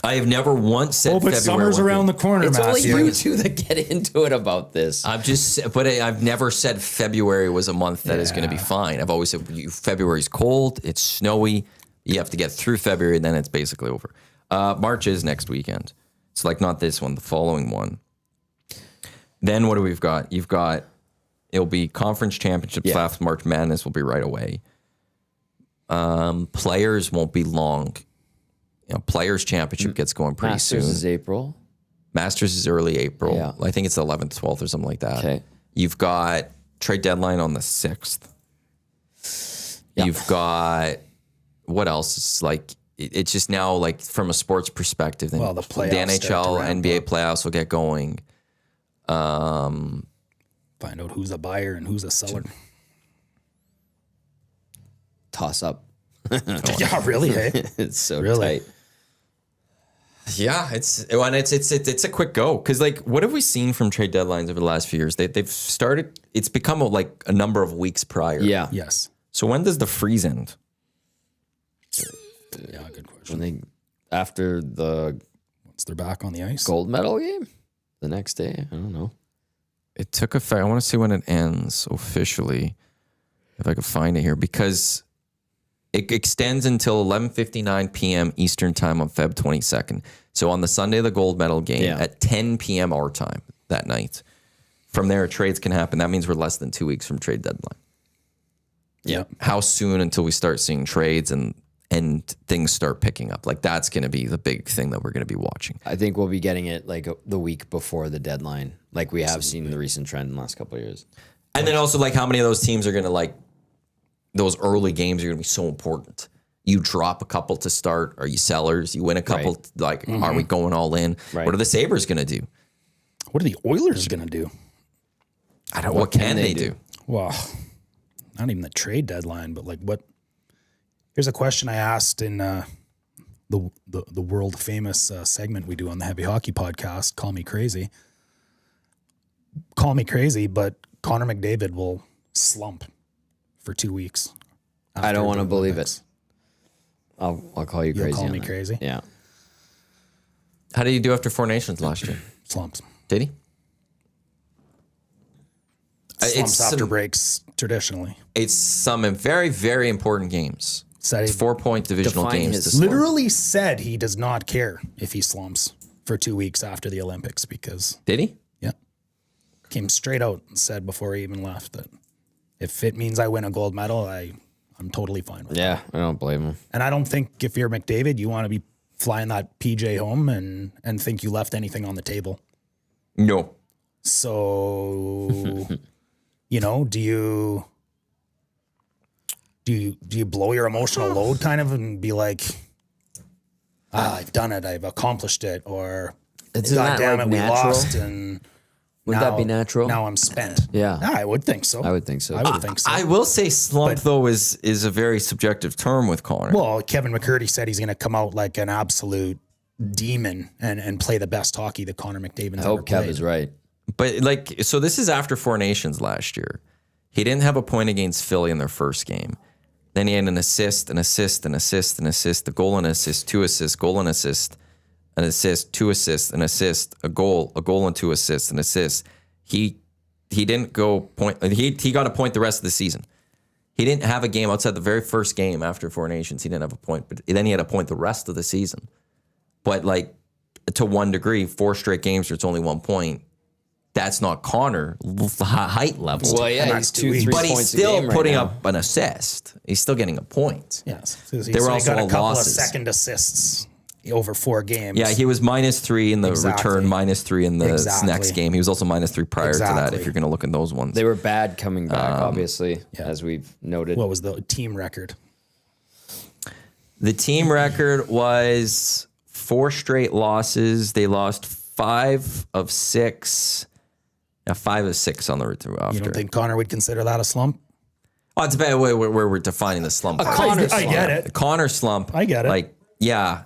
I have never once said But February. summer's won't be- around the corner, It's only Matthew. you two that get into it about this. I've never said February was a month that is going to be fine. I've always said February's cold, it's snowy. You have to get through February, then it's basically over. March is next weekend. It's like not this one, the following one. Then what do we've got? It'll be conference championships left. March Madness will be right away. Players won't be long. Players championship gets going pretty Masters soon. is April. Masters is early April. Yeah. I think it's the 11th, 12th or something like that. Okay. You've got trade deadline on the 6th. Yeah. You've got, what else? It's like, it's just now like from a sports perspective. Well, the playoffs start to NHL, ramp NBA up. playoffs will get going. Find out who's a buyer and who's a seller. Toss up. Yeah, really, hey? It's so Really? tight. Yeah, it's a quick go because like what have we seen from trade deadlines over the last few years? They've started. It's become like a number of weeks prior. Yeah. Yes. So when does the freeze end? Yeah, good question. When after the Once they're back on the ice. gold medal game, the next day, I don't know. It took effect. I want to see when it ends officially, if I could find it here, because it extends until 11:59 p.m. Eastern time on Feb 22nd. So on the Sunday of the gold medal game at 10 p.m. our time that night. From there, trades can happen. That means we're less than 2 weeks from trade deadline. Yeah. How soon until we start seeing trades and things start picking up? Like that's going to be the big thing that we're going to be watching. I think we'll be getting it like the week before the deadline, like we have seen the recent trend in the last couple of years. And then also like how many of those teams are going to like those early games are going to be so important. You drop a couple to start. Are you sellers? You win a couple. Right. Like, are we going all in? Right. What are the Sabres going to do? What are the Oilers going to do? I don't. What can they do? Well, not even the trade deadline, but like what? Here's a question I asked in the world famous segment we do on the Heavy Hockey podcast. Call me crazy. Call me crazy, but Connor McDavid will slump for 2 weeks. I don't after want to the believe Olympics. it. I'll call you You'll crazy. call on me that. crazy? Yeah. How did he do after Four Nations last year? Slumps. Did he? Slumps after breaks traditionally. It's some very, very important games. Said It's he 4-point divisional Define games. his- to start. literally said he does not care if he slumps for 2 weeks after the Olympics because Did he? came straight out and said before he even left that if it means I win a gold medal, I'm totally fine with it. Yeah, I don't blame him. And I don't think if you're McDavid, you want to be flying that PJ home and think you left anything on the table. No. So, do you blow your emotional load kind of and be like, I've done it, I've accomplished it, or Isn't God that, damn like, it, we natural? lost and Wouldn't that be natural? Now I'm spent. Yeah. I would think so. I would think so. I would think so. I will say slump though is a very subjective term with Connor. Well, Kevin McCurdy said he's going to come out like an absolute demon and play the best hockey that Connor McDavid's I hope ever Kev played. is right. But so this is after Four Nations last year. He didn't have a point against Philly in their first game. Then he had an assist, a goal and assist, 2 assists, goal and assist, an assist, 2 assists, an assist, a goal and 2 assists, an assist. He didn't go point. He got a point the rest of the season. He didn't have a game outside the very first game after Four Nations. He didn't have a point, but then he had a point the rest of the season. But like to one degree, 4 straight games where it's only 1 point. That's not Connor height level. Well, yeah, And he's that's 2-3 2 weeks. but he's points a still game right putting now. up an assist. He's still getting a point. Yes. There were also got a couple losses. of second assists over 4 games. Yeah, he was -3 in the Exactly. return, -3 in the Exactly. next game. He was also -3 prior to that, Exactly. if you're going to look at those ones. They were bad coming back, obviously, as we've noted. What was the team record? The team record was 4 straight losses. They lost 5 of 6. Yeah, 5 of 6 on the roster. You don't think Connor would consider that a slump? Oh, it's bad where we're defining the slump. I get it. The Connor slump. I get it. Like, yeah,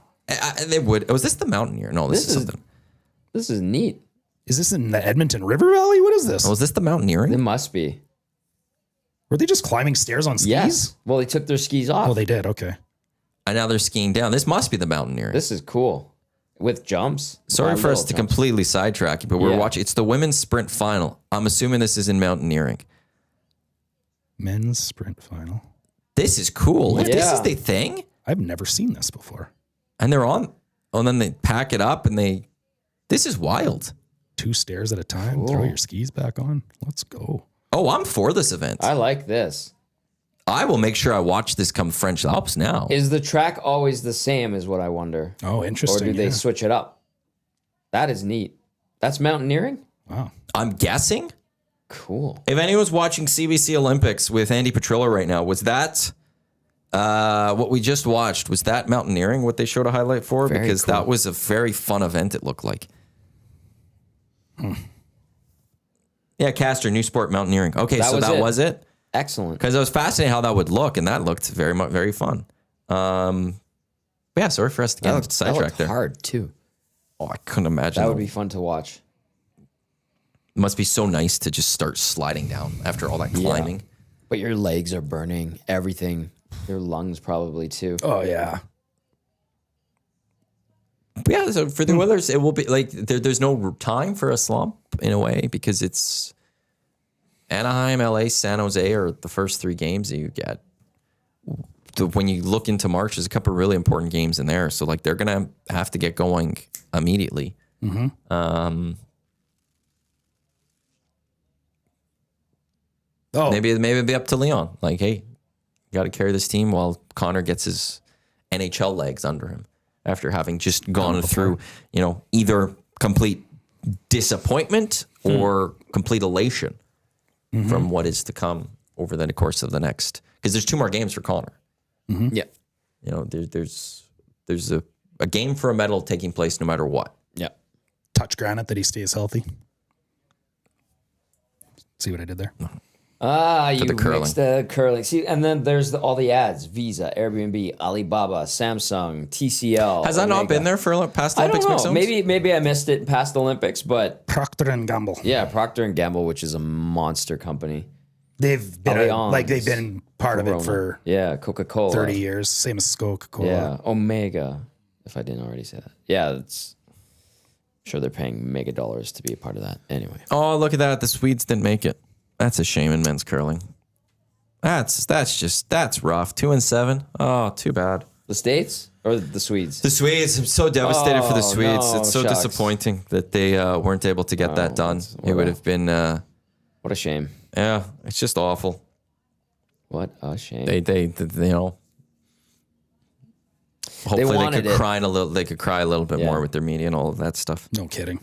they would. Was this the Mountaineer? No, this is something. This is neat. Is this in the Edmonton River Valley? What is this? Oh, is this the Mountaineering? It must be. Were they just climbing stairs on skis? Yes. Well, they took their skis off. Oh, they did. Okay. And now they're skiing down. This must be the Mountaineering. This is cool. With jumps. Sorry for us to jumps. completely sidetrack you, but we're watching. It's the women's sprint final. I'm assuming this is in Mountaineering. Men's sprint final. This is cool. If this is the thing, I've never seen this before. and they're on, and then they pack it up, and this is wild. 2 stairs at a time. Throw your skis back on. Let's go. Oh, I'm for this event. I like this. I will make sure I watch this come French Alps now. Is the track always the same is what I wonder. Oh, Or interesting. do they switch it up? That is neat. That's mountaineering? Wow. I'm guessing. Cool. If anyone's watching CBC Olympics with Andy Petrillo right now, was that what we just watched? Was that mountaineering, what they showed a highlight for? Very Because cool. that was a very fun event, it looked like. Yeah, Castor, new sport, mountaineering. Okay, so that was it? Excellent. Because I was fascinated how that would look, and that looked very fun. Yeah, sorry for us to get sidetracked there. Hard too. Oh, I couldn't imagine. That would be fun to watch. It must be so nice to just start sliding down after all that climbing. But your legs are burning. Everything. Your lungs probably too. Oh, yeah. But yeah, so for the Oilers, it will be like there's no time for a slump in a way because it's Anaheim, LA, San Jose are the first 3 games that you get. When you look into March, there's a couple of really important games in there. So like they're gonna have to get going immediately. Maybe it'll be up to Leon. Like, hey, you got to carry this team while Connor gets his NHL legs under him after having just gone through, either complete disappointment or complete elation from what is to come over the course of the next. Because there's 2 more games for Connor. Yeah. There's a game for a medal taking place no matter what. Yeah. Touch granite that he stays healthy. See what I did there? You the curling. mixed the curling. See, and then there's all the ads: Visa, Airbnb, Alibaba, Samsung, TCL. Has that not Omega. been there for past I Olympics? don't Mixed know. zones? Maybe I missed it past Olympics, but Procter and Gamble. yeah, Procter and Gamble, which is a monster company. They've been Allianz. they've been part of it for Yeah, Coca-Cola. 30 years. Same as Coca-Cola. Yeah, Omega. If I didn't already say that. Yeah, I'm sure they're paying mega dollars to be a part of that. Anyway. Oh, look at that. The Swedes didn't make it. That's a shame in men's curling. That's rough. 2-7. Oh, too bad. The States or the Swedes? The Swedes, I'm so devastated for the Oh, Swedes. no, It's so shucks. disappointing that they weren't able to get that done. It would have been, What a shame. yeah, it's just awful. What a shame. They hopefully they wanted could it. cry a little. They could cry a little bit Yeah. more with their media and all of that stuff. No kidding.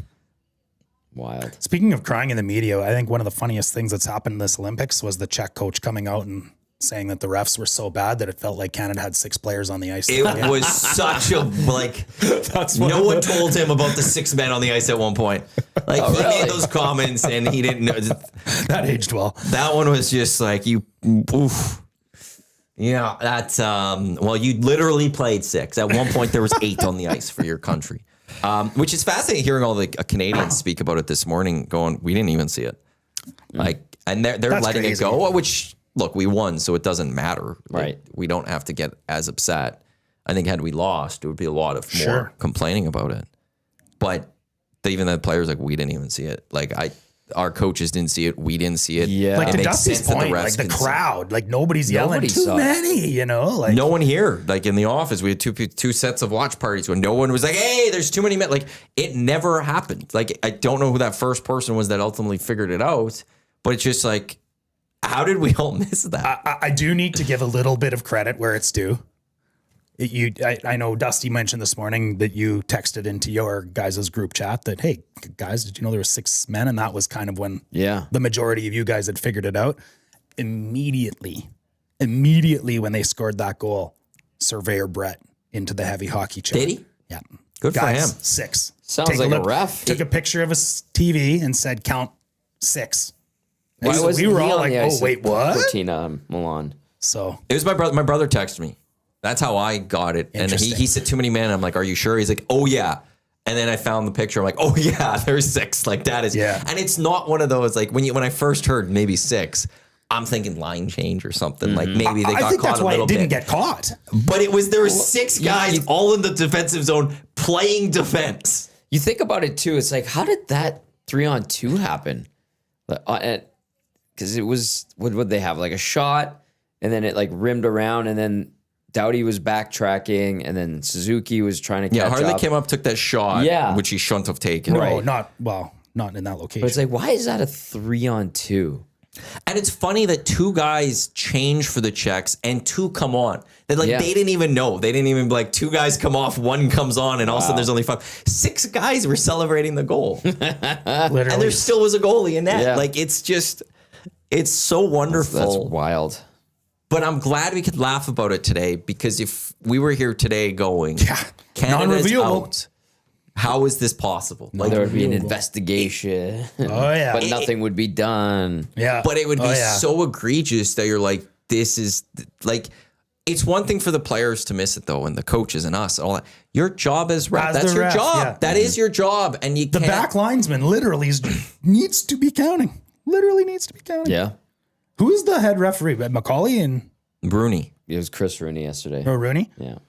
Wild. Speaking of crying in the media, I think one of the funniest things that's happened in this Olympics was the Czech coach coming out and saying that the refs were so bad that it felt like Canada had 6 players on the ice. It was such a no one told him about the 6 men on the ice at one point. Like he made those comments and he didn't know. That aged well. That one was just like oof. Yeah, that's well, you literally played 6. At one point there was 8 on the ice for your country. Which is fascinating hearing all the Canadians speak about it this morning, going, we didn't even see it. Like, and they're That's letting crazy. it go, which look, we won, so it doesn't matter. Like, Right. we don't have to get as upset. I think had we lost, it would be a lot of more Sure. complaining about it. But even the players, like, we didn't even see it. Like, our coaches didn't see it. We didn't see it. Yeah. Like It to makes Dusty's sense that point, refs like the didn't see it. crowd, like nobody's yelling Nobody too saw it. many, Like No one here, like in the office, we had two sets of watch parties when no one was like, hey, there's too many men. Like, it never happened. Like, I don't know who that first person was that ultimately figured it out, but it's just like, how did we all miss that? I do need to give a little bit of credit where it's due. I know Dusty mentioned this morning that you texted into your guys' group chat that, hey, guys, did you know there were 6 men? And that was kind of when the majority of you guys had figured it out. Immediately when they scored that goal, Surveyor Brett into the Heavy Hockey chat. Did he? Yeah. Good for Guys, him. 6. Sounds Take like a look. ref. Took a picture of his TV and said, count 6. Why So was we were all like, oh, wait, what? Cortina Milan. So It was my brother. My brother texted me. That's how I got it. And Interesting. he said too many men. I'm like, are you sure? He's like, oh yeah. And then I found the picture. I'm like, oh yeah, there's 6. Like that is. Yeah. And it's not one of those like when I first heard maybe 6, I'm thinking line change or something. Like maybe they I got think caught that's a why little it didn't bit. get caught. But there were 6 guys all in the defensive zone playing defense. You think about it too. It's like, how did that 3-on-2 happen? Because it was, what would they have? Like a shot, and then it like rimmed around, and then Doughty was backtracking, and then Suzuki was trying to catch Harley up. came up, took that shot, Yeah. which he shouldn't have taken. No, not in that location. But it's like, why is that a 3-on-2? And it's funny that 2 guys change for the Czechs and 2 come on. That Yeah. they didn't even know. They didn't even 2 guys come off, 1 comes on, and all of a sudden there's only 5. 6 guys were celebrating the goal, and Literally. there still was a goalie in net. Yeah. It's so wonderful. That's wild. But I'm glad we could laugh about it today, because if we were here today going, Canada's non-reviewable. out, how is this possible? There would be an investigation. Oh, yeah. But nothing would be done. Yeah. But it would be yeah. so egregious that you're like, this is like, it's one thing for the players to miss it though, and the coaches and us, all that. Your job as ref, As that's the your ref, job. yeah. That is your job, and you The can't. back linesman literally needs to be counting. Literally needs to be counting. Yeah. Who's the head referee? Macaulay and Bruni. It was Chris Rooney yesterday. Rooney? Yeah.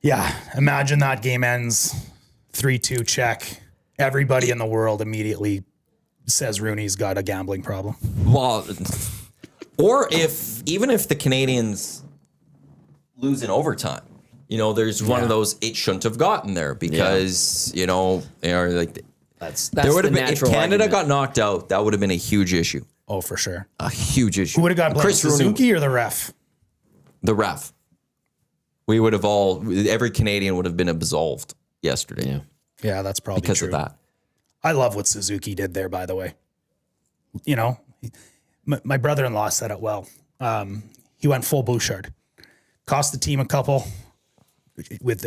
Yeah. Imagine that game ends 3-2 Czech. Everybody in the world immediately says Rooney's got a gambling problem. Well, or even if the Canadians lose in overtime, there's one of those, it shouldn't have gotten there because like That's there would have the been, if natural Canada argument. got knocked out, that would have been a huge issue. Oh, for sure. A huge issue. Who would have got blamed? Chris Rooney, Suzuki or the ref? the ref. We would have every Canadian would have been absolved yesterday Yeah. Yeah, that's probably because true. of that. I love what Suzuki did there, by the way. My brother-in-law said it well. He went full Bouchard. Cost the team a couple with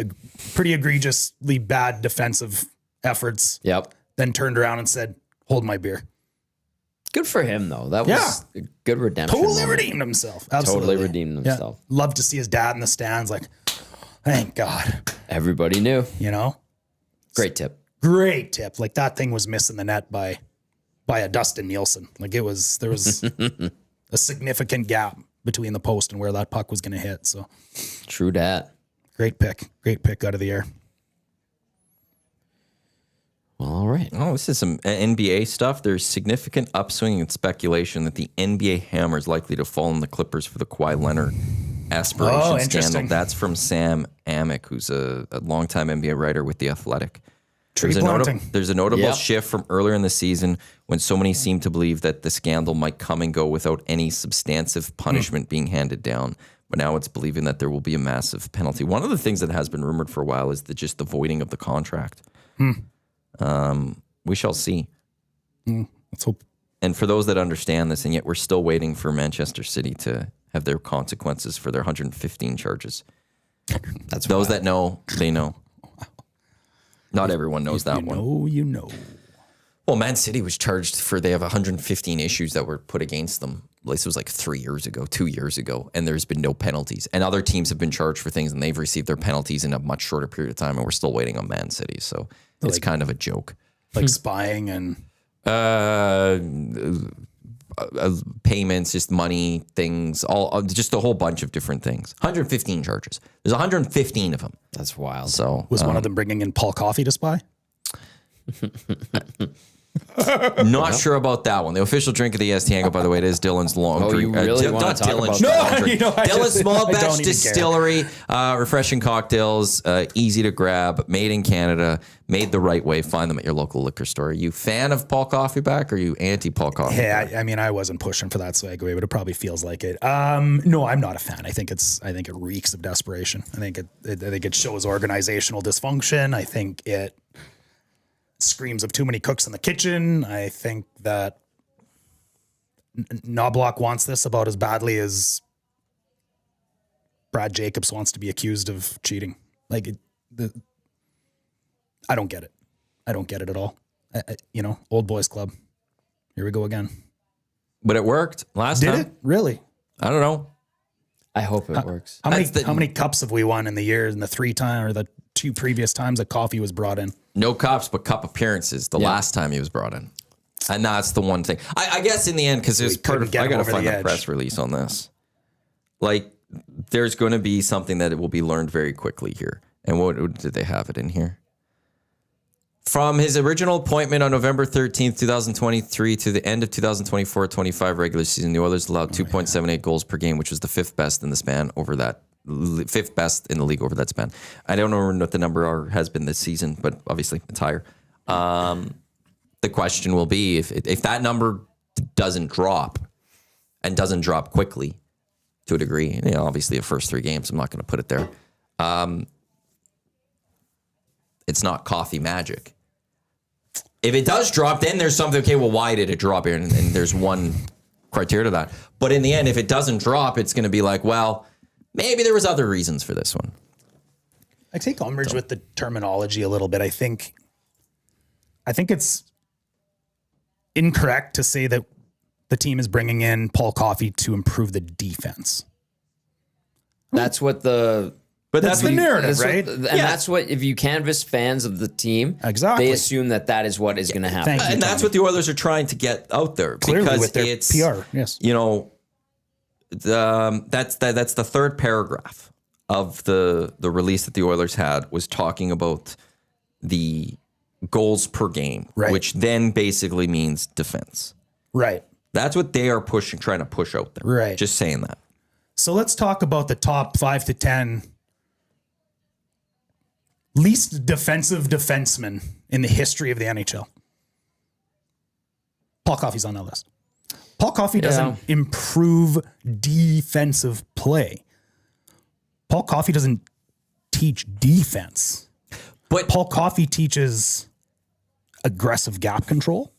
pretty egregiously bad defensive efforts, Yep. then turned around and said, hold my beer. Good for him, though. That was a good redemption. Totally moment. redeemed himself. Absolutely. Totally redeemed Yeah. himself. Love to see his dad in the stands. Like, thank God, Everybody knew. Great tip. Like that thing was missing the net by a Dustin Nielsen. Like there was a significant gap between the post and where that puck was going to hit. So True dat. great pick out of the air. Well, all right. Oh, this is some NBA stuff. There's significant upswing and speculation that the NBA hammer is likely to fall on the Clippers for the Kawhi Leonard aspiration Oh, scandal. interesting. That's from Sam Amick, who's a longtime NBA writer with The Athletic. Tree planting. There's a notable Yep. shift from earlier in the season when so many seemed to believe that the scandal might come and go without any substantive punishment being handed down. But now it's believing that there will be a massive penalty. One of the things that has been rumored for a while is just the voiding of the contract. We shall see. Let's hope. And for those that understand this, and yet we're still waiting for Manchester City to have their consequences for their 115 charges. That's Those that know, they know. Not everyone knows that one. You know. Well, Man City was charged they have 115 issues that were put against them. This was like 2 years ago, and there's been no penalties. And other teams have been charged for things, and they've received their penalties in a much shorter period of time, and we're still waiting on Man City. So it's kind of a joke. Like spying and Payments, just money, things, just a whole bunch of different things. 115 charges. There's 115 of them. That's wild. So was one of them bringing in Paul Coffey to spy? not sure about that one. The official drink of the EST Hangout, by the way, it is Dylan's long Oh, drink. you really not want to talk Dylan's about long that? drink. I Dylan's Small I don't Batch even care. Distillery, refreshing cocktails, easy to grab, made in Canada, made the right way. Find them at your local liquor store. Are you fan of Paul Coffey back, or are you anti Paul Coffey? Hey, I mean, I wasn't pushing for that segue, but it probably feels like it. No, I'm not a fan. I think it reeks of desperation. I think it shows organizational dysfunction. I think it screams of too many cooks in the kitchen. I think that Knobloch wants this about as badly as Brad Jacobs wants to be accused of cheating. Like I don't get it. I don't get it at all. Old boys club. Here we go again. But it worked last Did time. it? Really? I don't know. I hope it works. How many cups have we won in the year in the 3 times or the 2 previous times that Coffey was brought in? No cups, but cup appearances the last time he was brought in. And that's the one thing. I guess in the end, because there's part of, I got to find a press release on this. Like, there's going to be something that it will be learned very quickly here. And what did they have it in here? From his original appointment on November 13th, 2023 to the end of 2024-25 regular season, the Oilers allowed 2.78 goals per game, which was the 5th best in the span over that, 5th best in the league over that span. I don't know what the number has been this season, but obviously it's higher. The question will be if that number doesn't drop and doesn't drop quickly to a degree, obviously the first 3 games, I'm not going to put it there. It's not Coffey magic. If it does drop, then there's something, okay, well, why did it drop here? And there's one criteria to that. But in the end, if it doesn't drop, it's going to be like, well, maybe there was other reasons for this one. I take umbrage with the terminology a little bit. I think it's incorrect to say that the team is bringing in Paul Coffey to improve the defense. That's what the... But that's the narrative, right? That's what, if you canvass fans of the team, exactly, they assume that is what is going to happen. And that's what the Oilers are trying to get out there. Clearly because with their it's, PR, yes. That's the 3rd paragraph of the release that the Oilers had was talking about the goals per game, which then basically means defense. Right. That's what they are trying to push out there. Right. Just saying that. So let's talk about the top 5 to 10 least defensive defensemen in the history of the NHL. Paul Coffey's on that list. Paul Coffey doesn't improve defensive play. Paul Coffey doesn't teach defense. But Paul Coffey teaches aggressive gap control,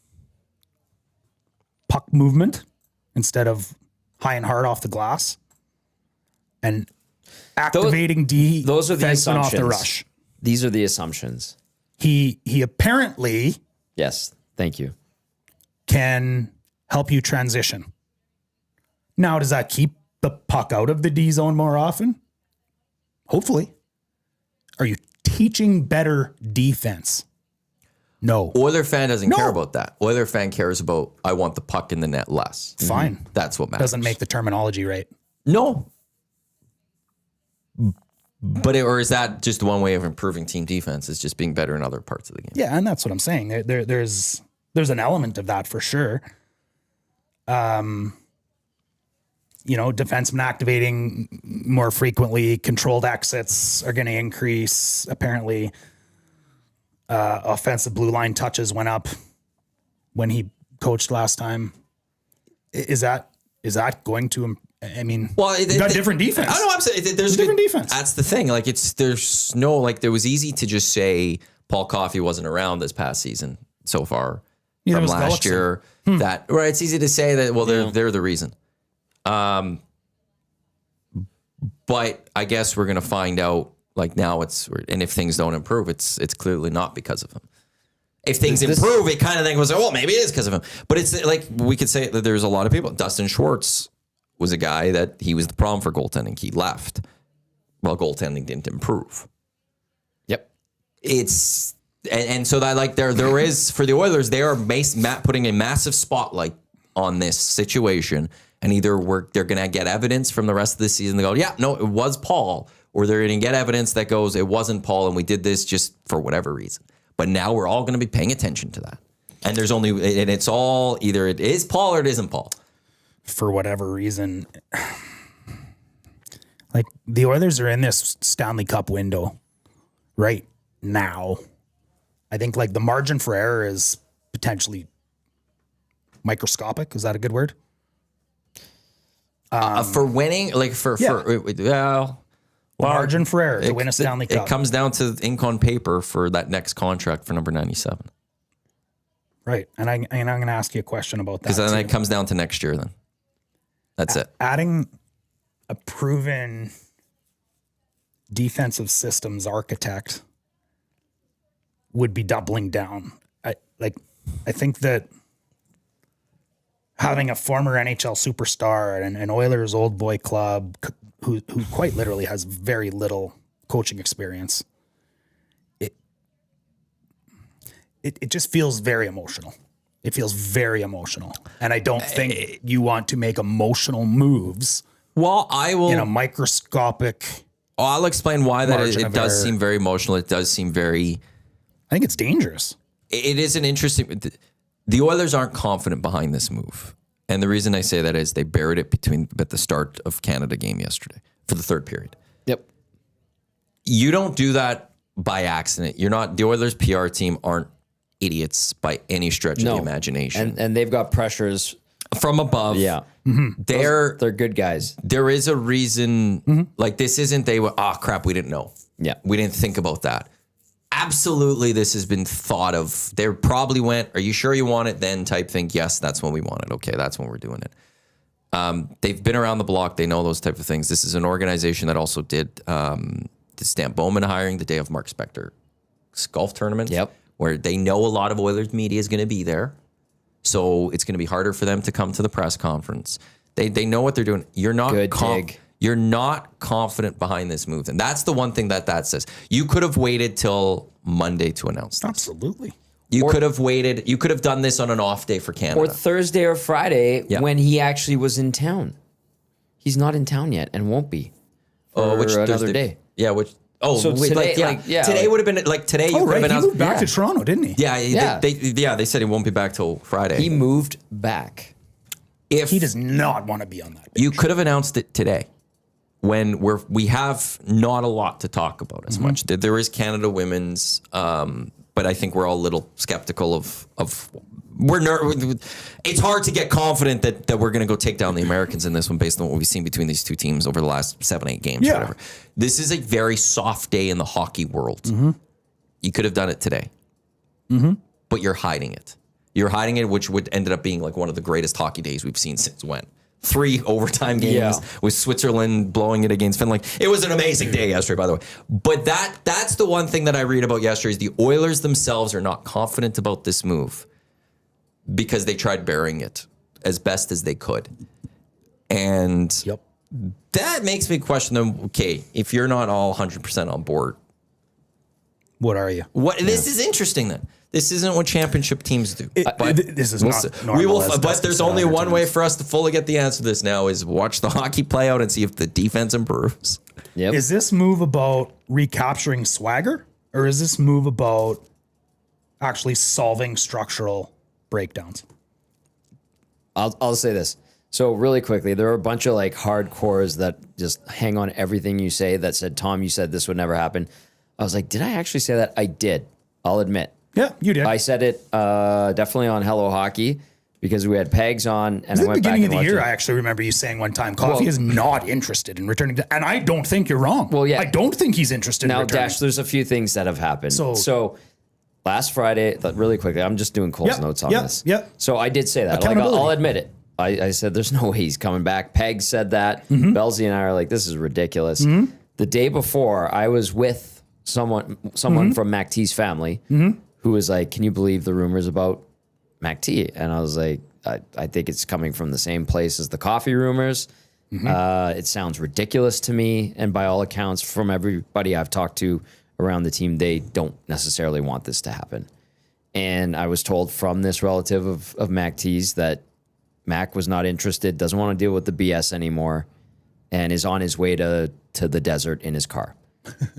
puck movement instead of high and hard off the glass, and activating those are the assumptions. off the rush. These are the assumptions. He apparently, yes, thank you, can help you transition. Now, does that keep the puck out of the D zone more often? Hopefully. Are you teaching better defense? No. Oiler fan doesn't care about that. Oiler fan cares about, I want the puck in the net less. Fine. That's what matters. Doesn't make the terminology right. No. But or is that just one way of improving team defense? Is just being better in other parts of the game? Yeah, and that's what I'm saying. There's an element of that for sure. Defensemen activating more frequently, controlled exits are going to increase. Apparently, offensive blue line touches went up when he coached last time. Is that going to? I mean, well, you got different defense. I know. I'm saying there's different defense. That's the thing. Like there's no like there was easy to just say Paul Coffey wasn't around this past season so far from last year. That right. It's easy to say that. Well, they're the reason. But I guess we're gonna find out. Like now, and if things don't improve, it's clearly not because of him. If things improve, it kind of then goes, oh, well, maybe it is because of him. But it's like we could say that there's a lot of people. Dustin Schwartz was a guy that he was the problem for goaltending. He left. Well, goaltending didn't improve. Yep. And so that like there is for the Oilers, they are putting a massive spotlight on this situation, and either they're going to get evidence from the rest of the season. They go, yeah, no, it was Paul, or they're going to get evidence that goes, it wasn't Paul, and we did this just for whatever reason. But now we're all going to be paying attention to that, and it's all either it is Paul or it isn't Paul. For whatever reason, like the Oilers are in this Stanley Cup window right now. I think like the margin for error is potentially microscopic. Is that a good word? For winning, like margin for error to win a Stanley Cup. It comes down to ink on paper for that next contract for number 97. Right. And I'm going to ask you a question about that. Because then it comes down to next year then. That's it. Adding a proven defensive systems architect would be doubling down. I think that having a former NHL superstar and an Oilers old boy club who quite literally has very little coaching experience, it just feels very emotional. It feels very emotional. And I don't think you want to make emotional moves Well, I will. in a microscopic. I'll explain why that margin it of does error. seem very emotional. It does seem very. I think it's dangerous. It is an interesting. The Oilers aren't confident behind this move, and the reason I say that is they buried it at the start of Canada game yesterday for the third period. Yep. You don't do that by accident. You're not. The Oilers PR team aren't idiots by any stretch of the imagination. And they've got pressures From above. Yeah. They're good guys. there is a reason. Like this isn't they were, oh crap, we didn't know. Yeah. We didn't think about that. Absolutely, this has been thought of. They probably went, are you sure you want it then type thing? Yes, that's when we want it. Okay, that's when we're doing it. They've been around the block. They know those type of things. This is an organization that also did the Stan Bowman hiring the day of Mark Spector's golf tournament. Yep. Where they know a lot of Oilers media is going to be there. So it's going to be harder for them to come to the press conference. They know what they're doing. You're not Good dig. You're not confident behind this move. And that's the one thing that says. You could have waited till Monday to announce this. Absolutely. You could have waited. You could have done this on an off day for Canada. Or Thursday or Friday Yeah. when he actually was in town. He's not in town yet and won't be for another Thursday? day. Yeah, which So today, today would have been like today. You Oh, could right. have He announced. moved back to Toronto, didn't he? Yeah, Yeah. They said he won't be back till Friday. He moved back. if He does not want to be on that. you could have announced it today, when we have not a lot to talk about as much. There is Canada women's, but I think we're all a little skeptical of it's hard to get confident that we're going to go take down the Americans in this one based on what we've seen between these two teams over the last 7-8 games. Yeah. Whatever. This is a very soft day in the hockey world. You could have done it today, but you're hiding it. You're hiding it, which would ended up being like one of the greatest hockey days we've seen since when? 3 overtime games Yeah. with Switzerland blowing it against Finland. It was an amazing day yesterday, by the way. But that's the one thing that I read about yesterday is the Oilers themselves are not confident about this move because they tried burying it as best as they could. And Yep. that makes me question them, okay, if you're not all 100% on board, What are you? this is interesting then. This isn't what championship teams do. This is not normal We will, as but Dusty there's said only 100 one way times. for us to fully get the answer to this now is watch the hockey play out and see if the defense improves. Yep. Is this move about recapturing swagger, or is this move about actually solving structural breakdowns? I'll say this. So really quickly, there are a bunch of like hardcores that just hang on everything you say that said, Tom, you said this would never happen. I was like, did I actually say that? I did. I'll admit. Yeah, you did. I said it definitely on Hello Hockey because we had Pegs on and At I the went back beginning of and the watched year, it. I actually remember you saying one time, Coffey is not interested in returning to, and I don't think you're wrong. Well, yeah. I don't think he's interested in Now, returning. Dash, there's a few things that have happened. So- So last Friday, really quickly, I'm just doing Cole's Yep, notes on yep, this. yep. So I did say that. Like, Accountability. I'll admit it. I said, there's no way he's coming back. Peg said that. Mm-hmm. Belzy and I are like, this is ridiculous. The day before, I was with someone Mm-hmm. from Mac T's family who was like, can you believe the rumors about Mac T? And I was like, I think it's coming from the same place as the coffee rumors. It sounds ridiculous to me. And by all accounts, from everybody I've talked to around the team, they don't necessarily want this to happen. And I was told from this relative of Mac T's that Mac was not interested, doesn't want to deal with the BS anymore, and is on his way to the desert in his car.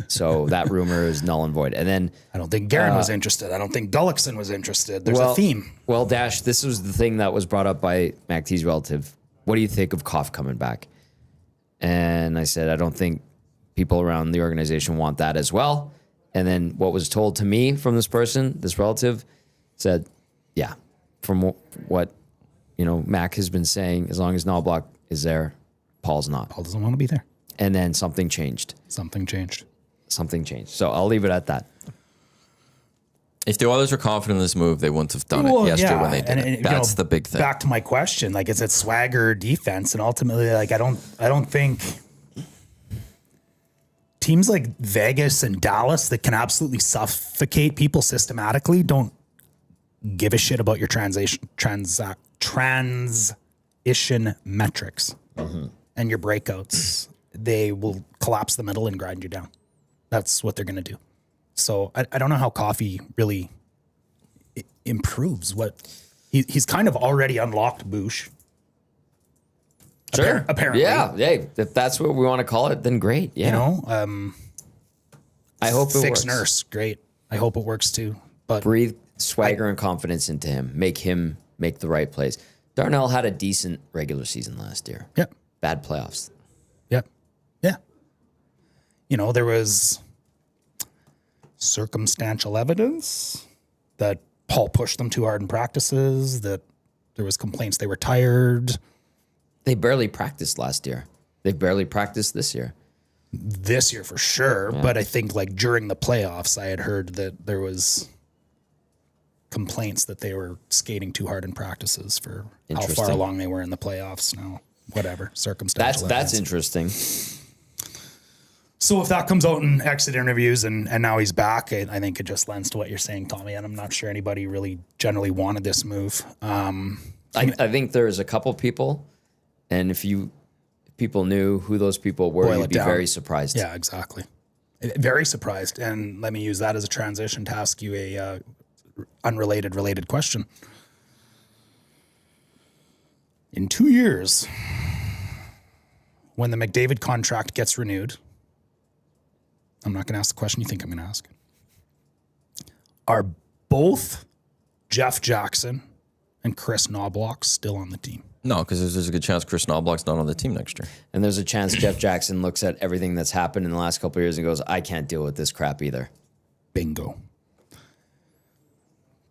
So that rumor is null and void. And then I don't think Guerin was interested. I don't think Gullickson was interested. There's a theme. Well, Dash, this was the thing that was brought up by Mac T's relative. What do you think of Koff coming back? And I said, I don't think people around the organization want that as well. And then what was told to me from this person, this relative, said, yeah, from what Mac has been saying, as long as Knoblauch is there, Paul's not. Paul doesn't want to be there. And then something changed. Something changed. So I'll leave it at that. If the Oilers were confident in this move, they wouldn't have done it yesterday when they did it. That's the big thing. Back to my question, like, is it swagger defense? And ultimately, like, I don't think teams like Vegas and Dallas that can absolutely suffocate people systematically don't give a shit about your transition metrics and your breakouts. They will collapse the middle and grind you down. That's what they're going to do. So I don't know how Coffey really improves what he's kind of already unlocked Boosh. Sure. Apparently. Yeah. Hey, if that's what we want to call it, then great. Yeah. You know, I hope it fix works. Nurse. Great. I hope it works too. But Breathe swagger and confidence into him. Make him make the right plays. Darnell had a decent regular season last year. Yep. Bad playoffs. Yep. Yeah. You know, there was circumstantial evidence that Paul pushed them too hard in practices, that there was complaints they were tired. They barely practiced last year. They've barely practiced this year. This year for sure, but I think like during the playoffs, I had heard that there was complaints that they were skating too hard in practices for how far Interesting. along they were in the playoffs. Now, whatever, circumstantial That's evidence. interesting. So if that comes out in exit interviews and now he's back, I think it just lends to what you're saying, Tommy. And I'm not sure anybody really generally wanted this move. I think there's a couple people, and if people knew who those people were, Boil you'd it be down. very surprised. Yeah, exactly. Very surprised. And let me use that as a transition to ask you a related question. In 2 years, when the McDavid contract gets renewed, I'm not going to ask the question you think I'm going to ask. Are both Jeff Jackson and Chris Knobloch still on the team? No, because there's a good chance Chris Knobloch's not on the team next year. And there's a chance Jeff Jackson looks at everything that's happened in the last couple of years and goes, I can't deal with this crap either. Bingo.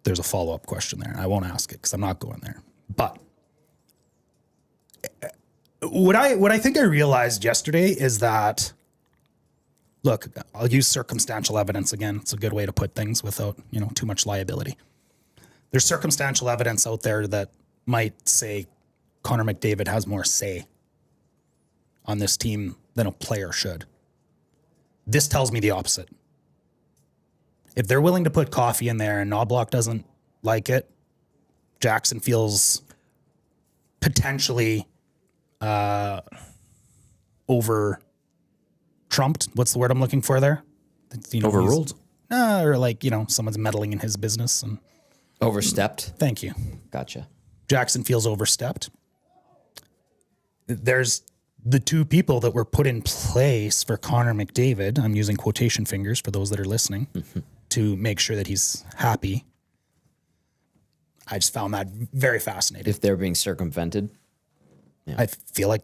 There's a follow-up question there. I won't ask it because I'm not going there. But what I think I realized yesterday is that, look, I'll use circumstantial evidence again. It's a good way to put things without, too much liability. There's circumstantial evidence out there that might say Connor McDavid has more say on this team than a player should. This tells me the opposite. If they're willing to put Coffey in there and Knobloch doesn't like it, Jackson feels potentially over trumped. What's the word I'm looking for there? Overruled? Or like, someone's meddling in his business. And Overstepped. thank you. Gotcha. Jackson feels overstepped. There's the two people that were put in place for Connor McDavid. I'm using quotation fingers for those that are listening to make sure that he's happy. I just found that very fascinating. If they're being circumvented. I feel like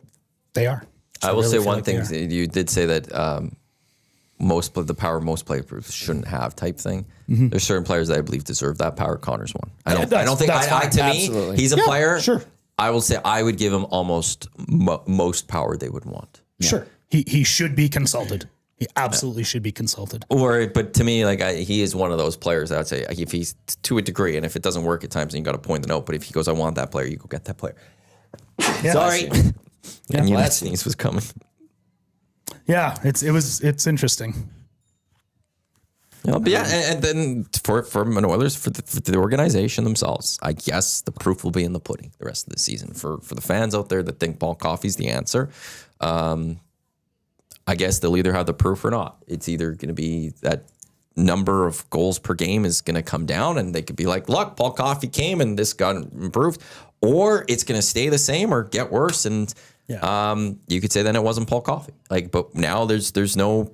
they are. I will really say feel one like they thing. are. You did say that the power most players shouldn't have type thing. There's certain players that I believe deserve that power. Connor's one. I don't think that's fine. to Absolutely. me, he's a player. Sure. I will say I would give him almost most power they would want. Sure. He should be consulted. He absolutely should be consulted. But to me, like he is one of those players that I'd say if he's to a degree, and if it doesn't work at times, then you got to point the note. But if he goes, I want that player, you go get that player. Yeah. Sorry, I knew that bless sneeze was coming. Yeah, it's interesting. But yeah, and then for an Oilers, for the organization themselves, I guess the proof will be in the pudding the rest of the season. For the fans out there that think Paul Coffey's the answer, I guess they'll either have the proof or not. It's either going to be that number of goals per game is going to come down, and they could be like, look, Paul Coffey came and this got improved, or it's going to stay the same or get worse. And you could say then it wasn't Paul Coffey. But now there's no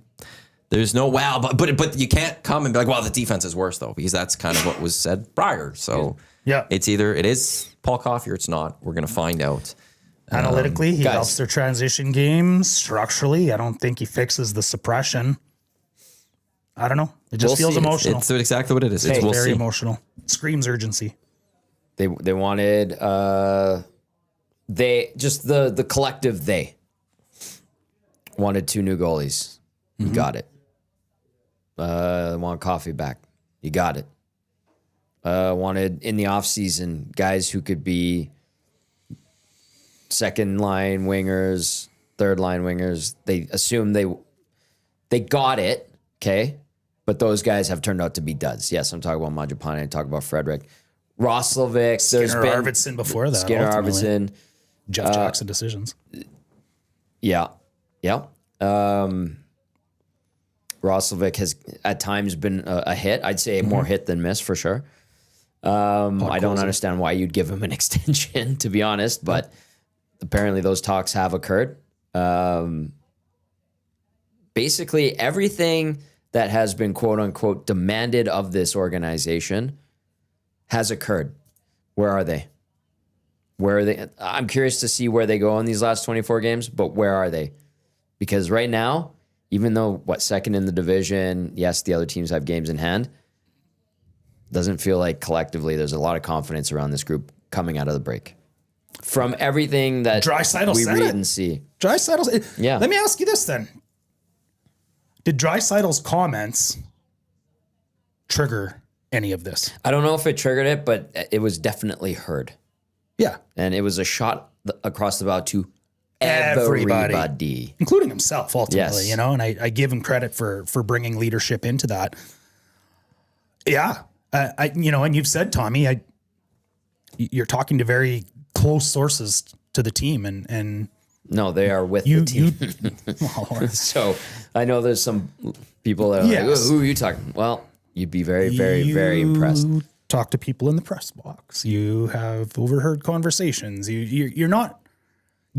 wow, but you can't come and be like, well, the defense is worse though, because that's kind of what was said prior. So it's either it is Paul Coffey or it's not. We're going to find out. Analytically, he helps their transition game. Structurally, I don't think he fixes the suppression. I don't know. It just feels emotional. It's exactly what it is. It's we'll very see. emotional. It screams urgency. They wanted the collective they wanted 2 new goalies. You got it. Want Coffey back. You got it. Wanted in the offseason guys who could be second line wingers, third line wingers. They assumed they got it, okay? But those guys have turned out to be duds. Yes, I'm talking about Mangiapane. I'm talking about Frederick. Roslovic. Skinner Arvidsson before that. Skinner ultimately. Arvidsson. Jeff Jackson decisions. Yeah. Roslovic has at times been a hit. I'd say more hit than miss for sure. I don't understand why you'd give him an extension, to be honest, but apparently those talks have occurred. Basically, everything that has been quote unquote demanded of this organization has occurred. Where are they? Where are they? I'm curious to see where they go in these last 24 games, but where are they? Because right now, even though second in the division, yes, the other teams have games in hand, doesn't feel like collectively there's a lot of confidence around this group coming out of the break. From everything that Draisaitl we said read it. and see. Draisaitl. Yeah. Let me ask you this then. Did Draisaitl's comments trigger any of this? I don't know if it triggered it, but it was definitely heard. Yeah. And it was a shot across the bow to Everybody. everybody. Including himself, ultimately, Yes. and I give him credit for bringing leadership into that. Yeah. And you've said, Tommy, you're talking to very close sources to the team and No, they are with the team. well, So I know there's some people that are Yes. like, who are you talking? Well, you'd be very, very, very impressed. You talk to people in the press box. You have overheard conversations. You're not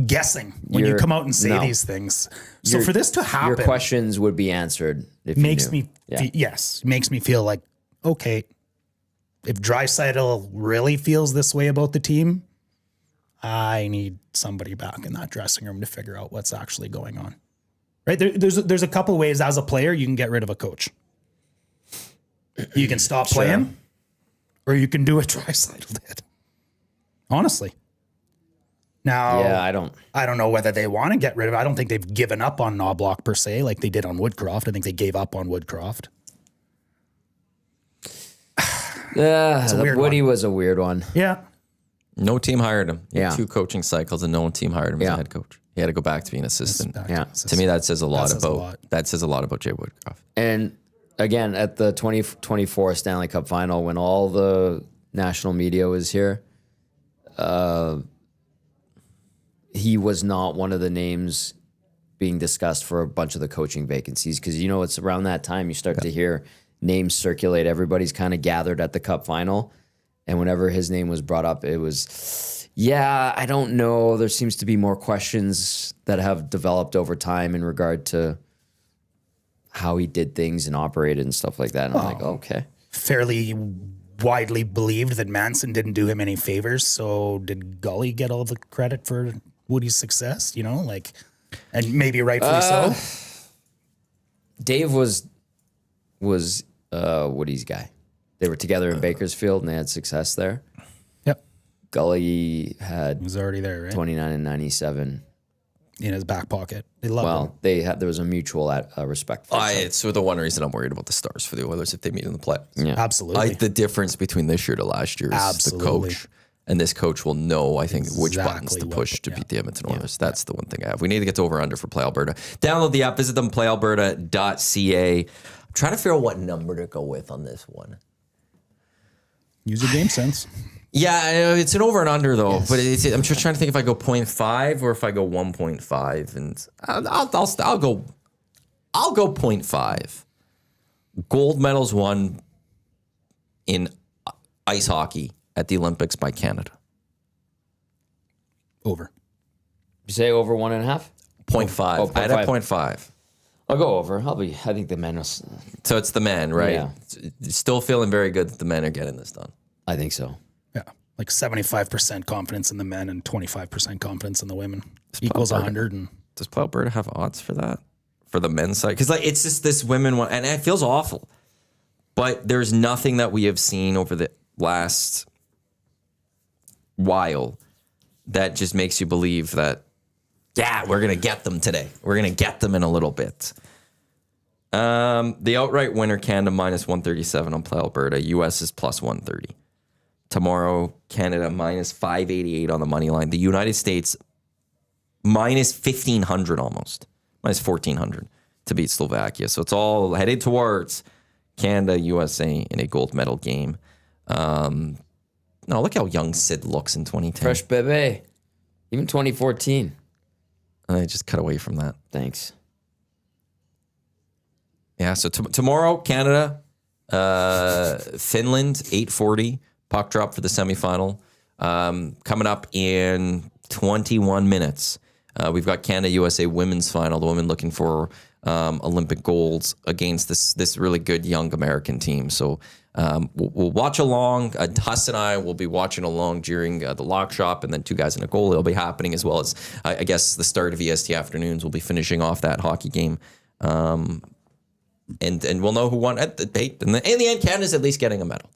guessing when you You're- come out and say no. these things. So for this to Your happen questions would be answered if makes you knew. me Yeah. makes me feel like, okay, if Draisaitl really feels this way about the team, I need somebody back in that dressing room to figure out what's actually going on. Right? There's a couple ways as a player you can get rid of a coach. You can stop playing, or you can do what Draisaitl did. Honestly. Now, Yeah, I don't know whether they want to get rid of it. I don't think they've given up on Knobloch per se, like they did on Woodcroft. I think they gave up on Woodcroft. Woody was a weird one. Yeah. No team hired him. He had Yeah. 2 coaching cycles and no team hired him as Yeah. a head coach. He had to go back to being an assistant. Yeah. To me, that says a lot says a about lot. that says a lot about Jay Woodcroft. And again, at the 2024 Stanley Cup final, when all the national media was here, he was not one of the names being discussed for a bunch of the coaching vacancies. Because, it's around that time you start to hear names circulate. Everybody's kind of gathered at the Cup final. And whenever his name was brought up, it was, I don't know. There seems to be more questions that have developed over time in regard to how he did things and operated and stuff like that. And I'm like, okay. Fairly widely believed that Manson didn't do him any favors. So did Gully get all the credit for Woody's success? And maybe rightfully so. Dave was Woody's guy. They were together in Bakersfield and they had success there. Yep. Gully had He was already there, right? 29 and 97. In his back pocket. They loved him. Well, there was a mutual respect for each other. It's the one reason I'm worried about the Stars for the Oilers if they meet in the playoffs. Yeah. Absolutely. The difference between this year to last year is Absolutely. the coach. And this coach will know, I think, which buttons Exactly to what- push to beat the Edmonton Oilers. That's the one thing I have. We need to get to over-under for Play Alberta. Download the app. Visit them, playalberta.ca. I'm trying to figure out what number to go with on this one. Use your game sense. Yeah, it's an over and under, though. But I'm just trying to think if I go 0.5 or if I go 1.5. And I'll go 0.5. Gold medals won in ice hockey at the Olympics by Canada. Over. You say over 1.5? 0.5. Oh, I had a 0.5. 0.5. I'll go over. I think the men was, So it's the men, right? Yeah. Still feeling very good that the men are getting this done. I think so. Yeah. Like 75% confidence in the men and 25% confidence in the women. Equals 100. And Does Play Alberta have odds for that? For the men's side? Because it's just this women one, and it feels awful. But there's nothing that we have seen over the last while that just makes you believe that, we're going to get them today. We're going to get them in a little bit. The outright winner, Canada minus 137 on Play Alberta. US is plus 130. Tomorrow, Canada minus 588 on the money line. The United States minus 1,500 almost. Minus 1,400. to beat Slovakia. So it's all headed towards Canada, USA in a gold medal game. No, look how young Sid looks in 2010. Fresh bebe. Even 2014. I just cut away from that. Thanks. Yeah, so tomorrow, Canada, Finland, 8:40, puck drop for the semifinal. Coming up in 21 minutes, we've got Canada-USA women's final, the women looking for Olympic golds against this really good young American team. So we'll watch along. Huss and I will be watching along during the lock shop, and then Two Guys in a Goal. It'll be happening, as well as, I guess, the start of EST afternoons. We'll be finishing off that hockey game. And we'll know who won at the date. In the end, Canada's at least getting a medal.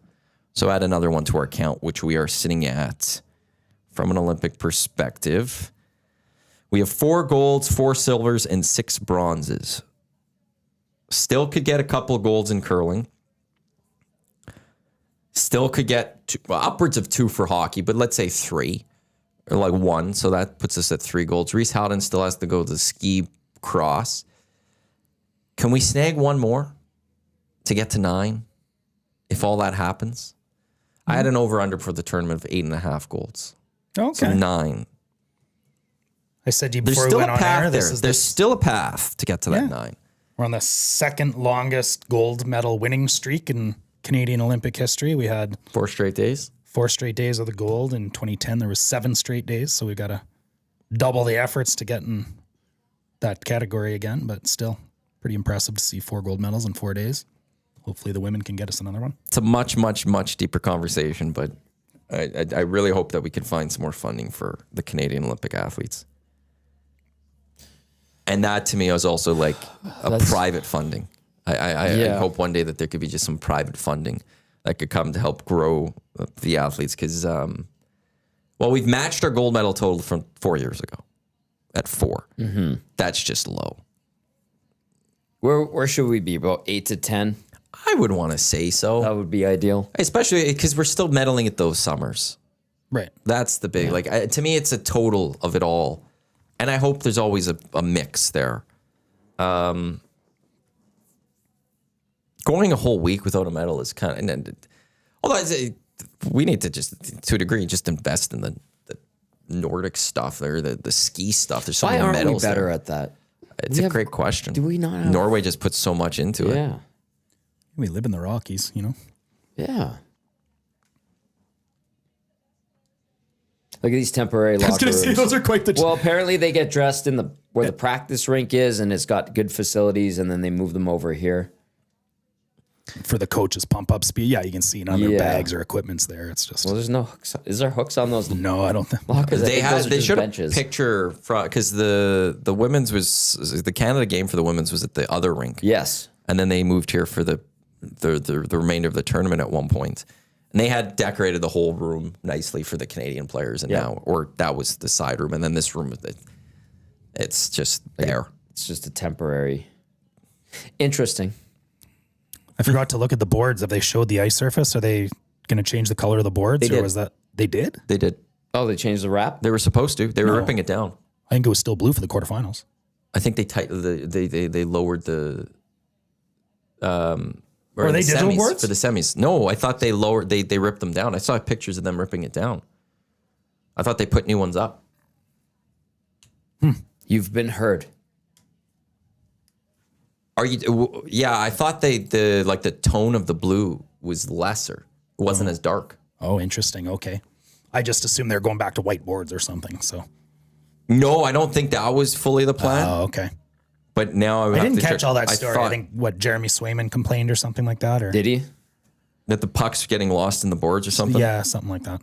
So add another one to our count, which we are sitting at, from an Olympic perspective, we have 4 golds, 4 silvers, and 6 bronzes. Still could get a couple of golds in curling. Still could get upwards of 2 for hockey, but let's say 3 or like 1. So that puts us at 3 golds. Reese Howden still has to go to the ski cross. Can we snag 1 more to get to 9 if all that happens? I had an over-under for the tournament of 8.5 golds. Okay. So 9. I said to you There's before we still went a on path air. there. There's still a path to get to that 9. We're on the second longest gold medal winning streak in Canadian Olympic history. We had 4 straight days. 4 straight days of the gold. In 2010, there was 7 straight days. So we've got to double the efforts to get in that category again. But still, pretty impressive to see 4 gold medals in 4 days. Hopefully the women can get us another one. It's a much, much, much deeper conversation, but I really hope that we can find some more funding for the Canadian Olympic athletes. And that, to me, is also like private funding. I hope one day that there could be just some private funding that could come to help grow the athletes. Because, we've matched our gold medal total from 4 years ago at 4. Mm-hmm. That's just low. Where should we be? About 8 to 10? I would want to say so. That would be ideal. Especially because we're still medaling at those summers. Right. That's the big, to me, it's a total of it all. And I hope there's always a mix there. Going a whole week without a medal is kind of, although we need to just, to a degree, just invest in the Nordic stuff there, the ski stuff. There's so Why many aren't we medals better there. at that? It's a great question. Do we not have... Norway just puts so much into it. Yeah. We live in the Rockies, you know? Yeah. Look at these temporary locker rooms. those are quite the... Well, apparently they get dressed in where the practice rink is, and it's got good facilities, and then they move them over here. For the coaches' pump-up speed. Yeah, you can see none of their bags or equipment's there. It's just... Well, there's no hooks. Is there hooks on those No, I don't think... lockers? They showed a picture because the women's was the Canada game for the women's was at the other rink. Yes. And then they moved here for the remainder of the tournament at one point. And they had decorated the whole room nicely for the Canadian players. And that was the side room. And then this room, it's just there. It's just a temporary. Interesting. I forgot to look at the boards. Have they showed the ice surface? Are they going to change the color of the boards? They did. Was that... They did? They did. Oh, they changed the wrap? They were supposed to. They were ripping it down. I think it was still blue for the quarterfinals. I think they lowered the... Were they digital boards? For the semis. No, I thought they lowered. They ripped them down. I saw pictures of them ripping it down. I thought they put new ones up. You've been heard. Are you? Yeah, I thought the tone of the blue was lesser. It wasn't as dark. Oh, interesting. Okay. I just assumed they're going back to white boards or something. So. No, I don't think that was fully the plan. Oh, okay. But now I didn't catch all that story. I think Jeremy Swayman complained or something like that, or did he? That the puck's getting lost in the boards or something. Yeah, something like that.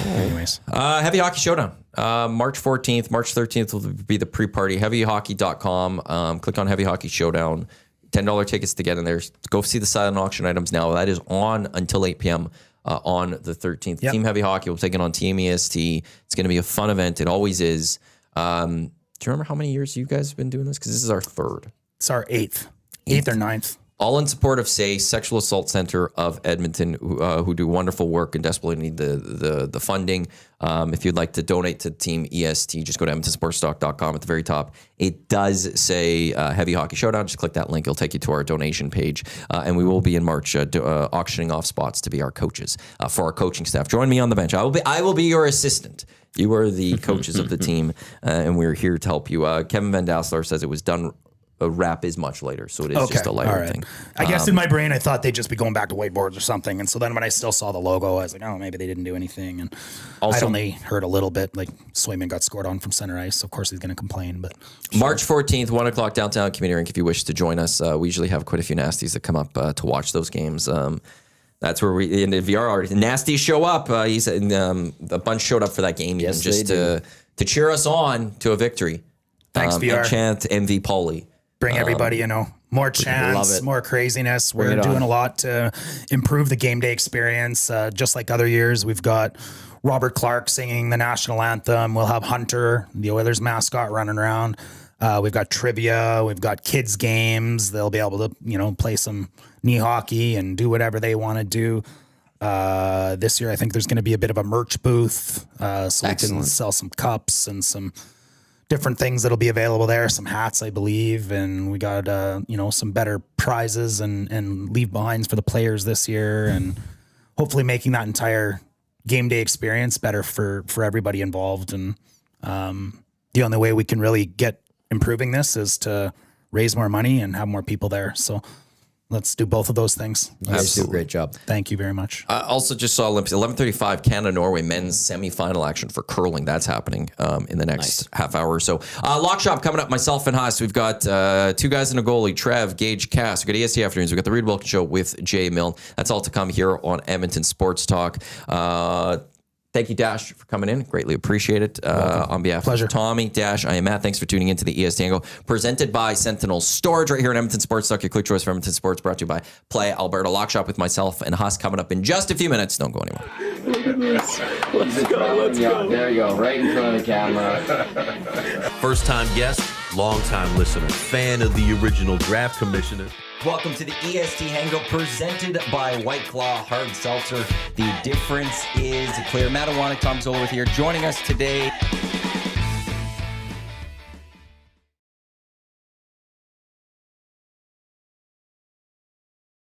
Anyways, Heavy Hockey Showdown, March 14th, March 13th will be the pre-party. HeavyHockey.com. Click on Heavy Hockey Showdown. $10 tickets to get in there. Go see the silent auction items now. That is on until 8 p.m. On the 13th. Yep. Team Heavy Hockey will take it on Team EST. It's going to be a fun event. It always is. Do you remember how many years you guys have been doing this? Because this is our 3rd. it's our 8th or 9th. all in support of SAY, Sexual Assault Center of Edmonton, who do wonderful work and desperately need the funding. If you'd like to donate to Team EST, just go to edmontonsportstalk.com at the very top. It does say Heavy Hockey Showdown. Just click that link. It'll take you to our donation page. And we will be in March auctioning off spots to be our coaches for our coaching staff. Join me on the bench. I will be your assistant. You are the coaches of the team, and we're here to help you. Kevin Van Dassler says it was done. A wrap is much later, so it is just a lighter thing. I guess in my brain, I thought they'd just be going back to whiteboards or something. And so then when I still saw the logo, I was like, oh, maybe they didn't do anything. And Also, I only heard a little bit, like Swayman got scored on from center ice. So of course he's going to complain. But March 14th, 1 o'clock downtown Community Rink. If you wish to join us, we usually have quite a few nasties that come up to watch those games. That's where we, and if you are already nasties show up, a bunch showed up for that game Yes, just to cheer us on to a victory. Thanks, VR. And chant MV Pauly. Bring everybody, more chants, more craziness. We're doing a lot to improve the game day experience. Just like other years, we've got Robert Clark singing the national anthem. We'll have Hunter, the Oilers mascot, running around. We've got trivia. We've got kids games. They'll be able to, play some knee hockey and do whatever they want to do. This year, I think there's going to be a bit of a merch booth. So we can sell some cups and some different things that'll be available there, some hats, I believe, and we got some better prizes and leave behinds for the players this year, and hopefully making that entire game day experience better for everybody involved. And the only way we can really get improving this is to raise more money and have more people there. So let's do both of those things. You guys do a great job. Thank you very much. I also just saw Olympics, 11:35 Canada-Norway men's semifinal action for curling. That's happening in the next half hour or so. Lock Shop coming up, myself and Haas. We've got two guys and a goalie, Trev, Gage, Cass. We've got EST Afternoons. We've got the Reed Wilkins Show with Jay Milne. That's all to come here on Edmonton Sports Talk. Thank you, Dash, for coming in. Greatly appreciate it. On behalf of Tommy, Dash, I am Matt. Thanks for tuning in to the EST Hangout, presented by Sentinel Storage right here in Edmonton Sports Talk. Your quick choice for Edmonton Sports, brought to you by Play Alberta. Lock Shop with myself and Haas coming up in just a few minutes. Don't go anywhere. Look at this. Let's go. There you go, right in front of the camera. First-time guest, long-time listener, fan of the original draft commissioner. Welcome to the EST Hangout, presented by White Claw Hard Seltzer. The difference is clear. Matt Iwanyk, Tom Gazzola with you here. Joining us today